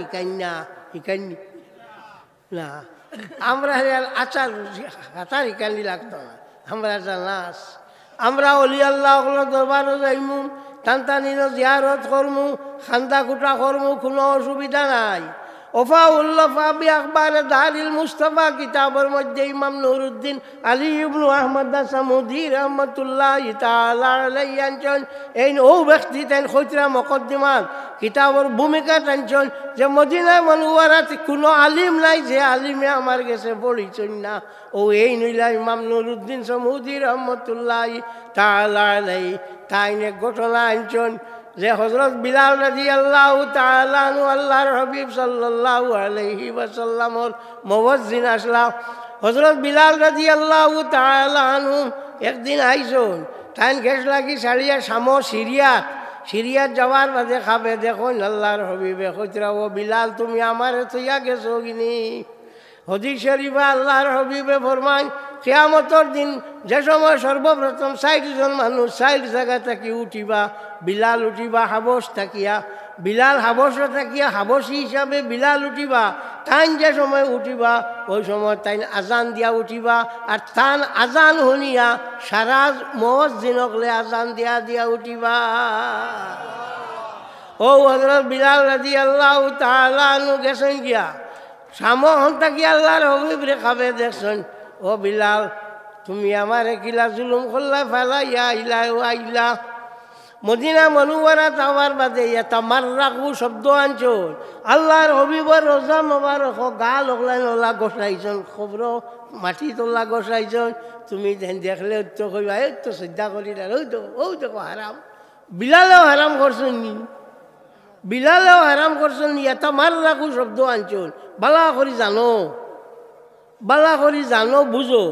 শিকাইনি না আমরা আচার হাতার শিকানি লাগতো না আমরা জানাস আমরা অলি আল্লাহ দরবারও যাইমু টানটানিনো জিয়ারত করমু খান্দা কুটা করমু কোনো অসুবিধা নাই ওফাউল্লাফা বি আখবার দারিল মুস্তাফা কিতাবের মধ্যে ইমাম নুরুদ্দিন আলী ইবনু আহমদ সামুদি রহমতুল্লাহ তাআলা আলাইহি আনছেন এই ও ব্যক্তি তেন খৈতরা মুকদ্দিমাত কিতাবের ভূমিকা টানছেন যে মদিনা মুনওয়ারাত কোনো আলিম নাই যে আলিমে আমার কাছে পড়িছেন না ও এই নইলা ইমাম নুরুদ্দিন সামুদি রহমতুল্লাহ তাআলা আলাইহি তাইনে ঘটনা আনছেন যে হযরত বিলাল রাদিয়াল্লাহু তাআলা আনহু আল্লাহর হাবিব সাল্লাল্লাহু আলাইহি ওয়াসাল্লামর মুয়াজ্জিন আসলা হযরত বিলাল রাদিয়াল্লাহু তাআলা আনহু একদিন আইসন তাইন গেছ লাগি সারিয়া সামো সিরিয়াত যাওয়ার বাদে খাবে দেখুন আল্লাহর হাবিবে কইতরা ও বিলাল তুমি আমারে তৈয়া গেছো কিনি হাদিস শরীফে আল্লাহর হাবিবে ফরমান কিয়ামতের দিন যে সময় সর্বপ্রথম ৬০ জন মানুষ ৬০ জায়গা থাকি উঠিবা বিলাল উঠিবা হাবস থাকিয়া বিলাল হাবস থাকিয়া হাবসি হিসাবে বিলাল উঠিবা তাইন যে সময় উঠিবা ওই সময় তাইন আজান দিয়া উঠিবা আর তান আজান শুনিয়া সারা মুয়াজ্জিনকলে আজান দিয়া উঠিবা ও হযরত বিলাল রাদিয়াল্লাহু তাআলা আনহু গেছেন গিয়া সামহন থাকি আল্লাহর হাবিব রে খাবে দেখছেন ও বিলাল তুমি আমারে কিলা জুলুম করলা ফেলাইয়া আইলা মদিনা মুনওয়ারা যাওয়ার বাদে ইয়াতামাররাকু শব্দ আনছন আল্লাহর হাবিবর রোজা মোবারক গাল ওগলাইন ওলা গোসাইছন খবর মাটি তোলা গোসাইছন তুমি দেখলে তো কইবা এই তো শ্রদ্ধা করি ওই তো হারাম বিলালেও হারাম করছেন নি বিলালেও হারাম করছেন ইয়াতামাররাকু শব্দ আনছন বালা করি জানো বুঝো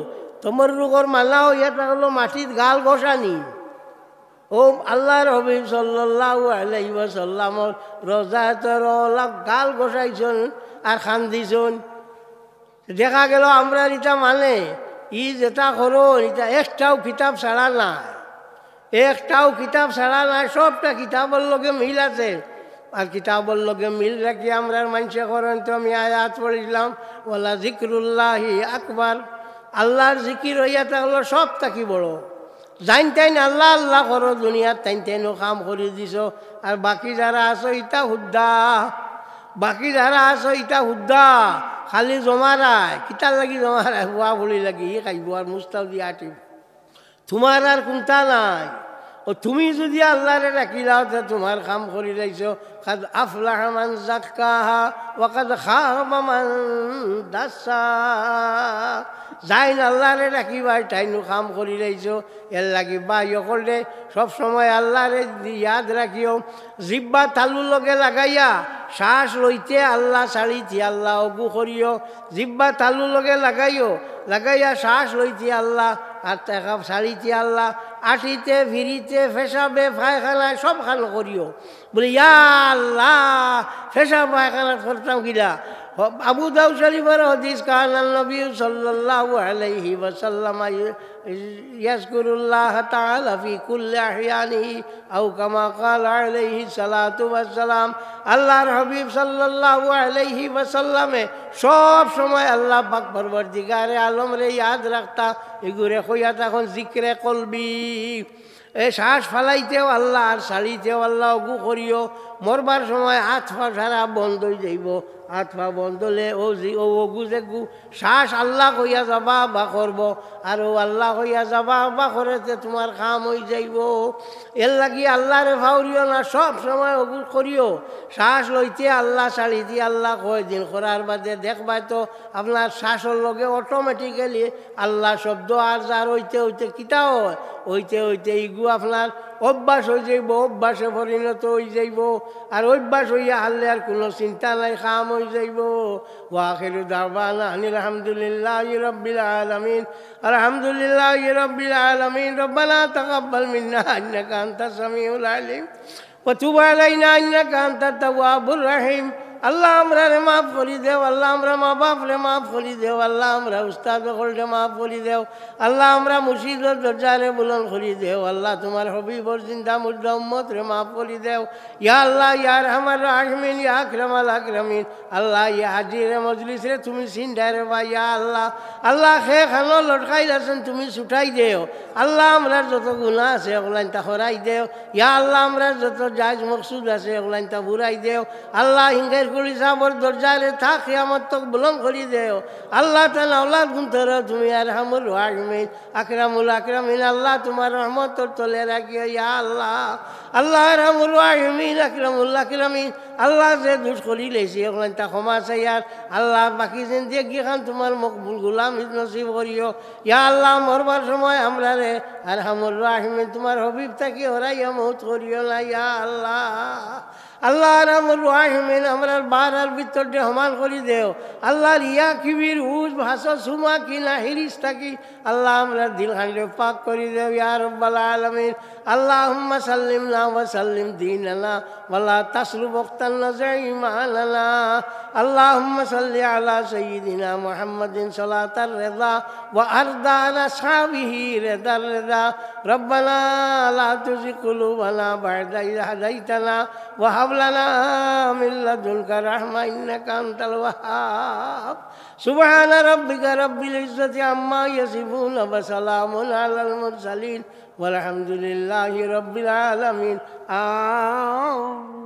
তোমার রোগর মানাও ইয়াটা হলো মাটিত গাল গোসানি ও আল্লাহর হাবিব সাল্লাল্লাহু আলাইহি ওয়াসাল্লামর রোজা তোর গাল গোসাইছন আর খান্দিছন দেখা গেল আমরা এটা মানে ই যেটা করো এটা একটাও কিতাব ছাড়া নাই সবটা কিতাবের লগে মিল আছে আর কিতাবের লগে মিল রাখি আমরা মানুষে করেন তো আমি আয়াত পড়িলাম ওয়ালা জিকরুল্লাহি আকবার আল্লাহর জিকির হইয়া থাকলো সব থাকি বড় যাইন তাইন আল্লাহ আল্লাহ করো দুনিয়ার তাইনও কাম করে দিছ আর বাকি যারা আছো ইটা হুদ্দা খালি জমারায় কিতার লাগি জমারায় হুয়া বলি লাগি খাইব আর মুস্তাও দিয়ে আটিব তোমার আর কোনটা নাই ও তুমি যদি আল্লাহরে রাখিলাও তা তোমার কাম করে যাইছ কাদ আফলাহা মান যাক্কাহা ওয়া কাদ খাবা মান দাসসাহা যাইন আল্লাহরে রাখিবাই তাইনো কাম করি যাইছ এর লাগি বা ইয়কলে সবসময় আল্লাহরে ইয়াদ রাখিও জিব্বা তালু লগে লাগাইয়া শ্বাস লইতে আল্লাহ ছাড়িতে আল্লাহ অগু করিও জিব্বা তালু লগে লাগাইয়া শ্বাস লইতে আল্লাহ আর টাকা ছাড়িতে আল্লাহ আটিতে ভিড়িতে ফেসাবে পায়খানায় সব খান করিও বলে ইয়া আল্লাহ ফেসা পায়খানা করতাম কিনা আবু দাউদ শরীফের হাদিস কানান নবী সাল্লাল্লাহু আলাইহি ওয়াসাল্লাম ইয়াজকুরুল্লাহ তাআলা ফি কুল্লি আহয়ানিহি আও কামা ক্বালা আলাইহি সালাতু ওয়াসসালাম আল্লাহর হাবিব সাল্লাল্লাহু আলাইহি ওয়াসাল্লামে সব সময় আল্লাহ পাক পরবর্তীকারে আলম রে ইয়াদ রাখতা এগুরে কইয়া তখন জিকরে কলবি এ শ্বাস ফালাইতেও আল্লাহ আর ছাড়িতেও আল্লাহ অগু করিও মরবার সময় হাত পা সারা বন্ধ হয়ে যাইব হাত পা বন্ধ হলে ও অগু যে গু শ্বাস আল্লাহ কইয়া যাবা বা করব আর ও আল্লাহ কইয়া যাবা বা করেতে তোমার কাম হয়ে যাইব এর লাগি আল্লাহরে ভাউরিও না সব সময় অগু করিও শ্বাস লইতে আল্লাহ ছাড়িতে আল্লাহ কয় দিন করার বাদে দেখবাই তো আপনার শ্বাসের লগে অটোমেটিক্যালি আল্লাহ শব্দ আর যার হইতে কিতা হয় হইতে ইগু আপনার অভ্যাস হয়ে যাইব অভ্যাসে পরিণত হয়ে যাইব আর অভ্যাস হইয়া হারলে আর কোনো চিন্তা নাই কাম হয়ে যাইব ওয়াখিরু দাওয়ানা আনিল হামদুলিল্লাহি রাব্বিল আলামিন আলহামদুলিল্লাহি রাব্বিল আলামিন রব্বানা তাকাব্বাল মিন্না ইন্নাকা আনতাস সামিউল আলিম ওয়া তুব আলাইনা ইন্নাকা আনতাত তাওয়াবুর রহিম আল্লাহ আমরা রে মাফ করি দেও আল্লাহ আমরা মা বাপ রে মাফ করি দেও আল্লাহ আমরা উস্তাদ রে মাফ করি দেও আল্লাহ আমরা মুর্শিদের দরজারে বুলন্দ করি দেও আল্লাহ তোমার হবিবর জিন্দা মুর্দা উম্মত রে মাফ করি দেও ইয়া আল্লাহ ইয়া রহমান রাহিমিন ইয়া আকরামাল আকরামিন আল্লাহ ইয়া হাজিরে মজলিস রে তুমি সিন্ধাই রে বা ইয়া আল্লাহ আল্লাহ খে খানো লটকাই আছেন তুমি ছুটাই দেও আল্লাহ আমরা যত গুনাহ আছে ওগুলান তা হরাই দেও ইয়া আল্লাহ আমরা যত জায়েজ মকসুদ আছে ওগুলান তা বুড়াই দেও আল্লাহ হিঙ্গের করি সাবর দরজারে থাকি আমার তো বুলন করি দেও আল্লাহ তাআলা আওলাদ গুনতর তুমি আরহামুর রাহিমিন আকরামুল আকরামিন আল্লাহ তোমার রহমতর তলে রাখিও ইয়া আল্লাহ আল্লাহ আরহামুর রাহিমিন আকরামুল আকরামিন আল্লাহ যে দুষ করি লেছি ওখানে তা ক্ষমা চাইয়ার আল্লাহ বাকি জিন্দেগি খান তোমার মকবুল গুলাম নসিব করিও ইয়া আল্লাহ মরবার সময় আমরা রে আরহামুর রাহিমিন তোমার হবিব থাকি হরাইয়া মৌত করিও না ইয়া আল্লাহ আল্লাহ আরহামুর রাহিমিন আমরার বারার ভিতর দিয়ে সমান করি দেও আল্লাহর ইয়া কিবির হুজ ভাষা সুমা কিনা হিরিস থাকি আল্লাহ আমরা দিল খান্ডে পাক করি দেও ইয়া রব্বাল আলামিন আল্লাহুম্মা সাল্লিমনা ওয়া সাল্লিম দীনানা ওয়ালা তাসরুব ওয়াক্তানা জাইমানানা আল্লাহুম্মা সাল্লি আলা সাইয়্যিদিনা মুহাম্মাদিন সালাতার রিদা ওয়া আরদানা সাবিহি রিদার রিদা রব্বানা লা তুযিগ কুলুবানা বা'দা ইয হাদাইতানা ওয়া হাব লানা মিন লাদুনকা রাহমা ইন্নাকা আনতাল ওয়াহ্হাব সুবহানা রাব্বিকা রাব্বিল ইজ্জাতি আম্মা ইয়াসিফুন ওয়া সালামুন আলাল মুরসালিন والحمد لله رب العالمين آمين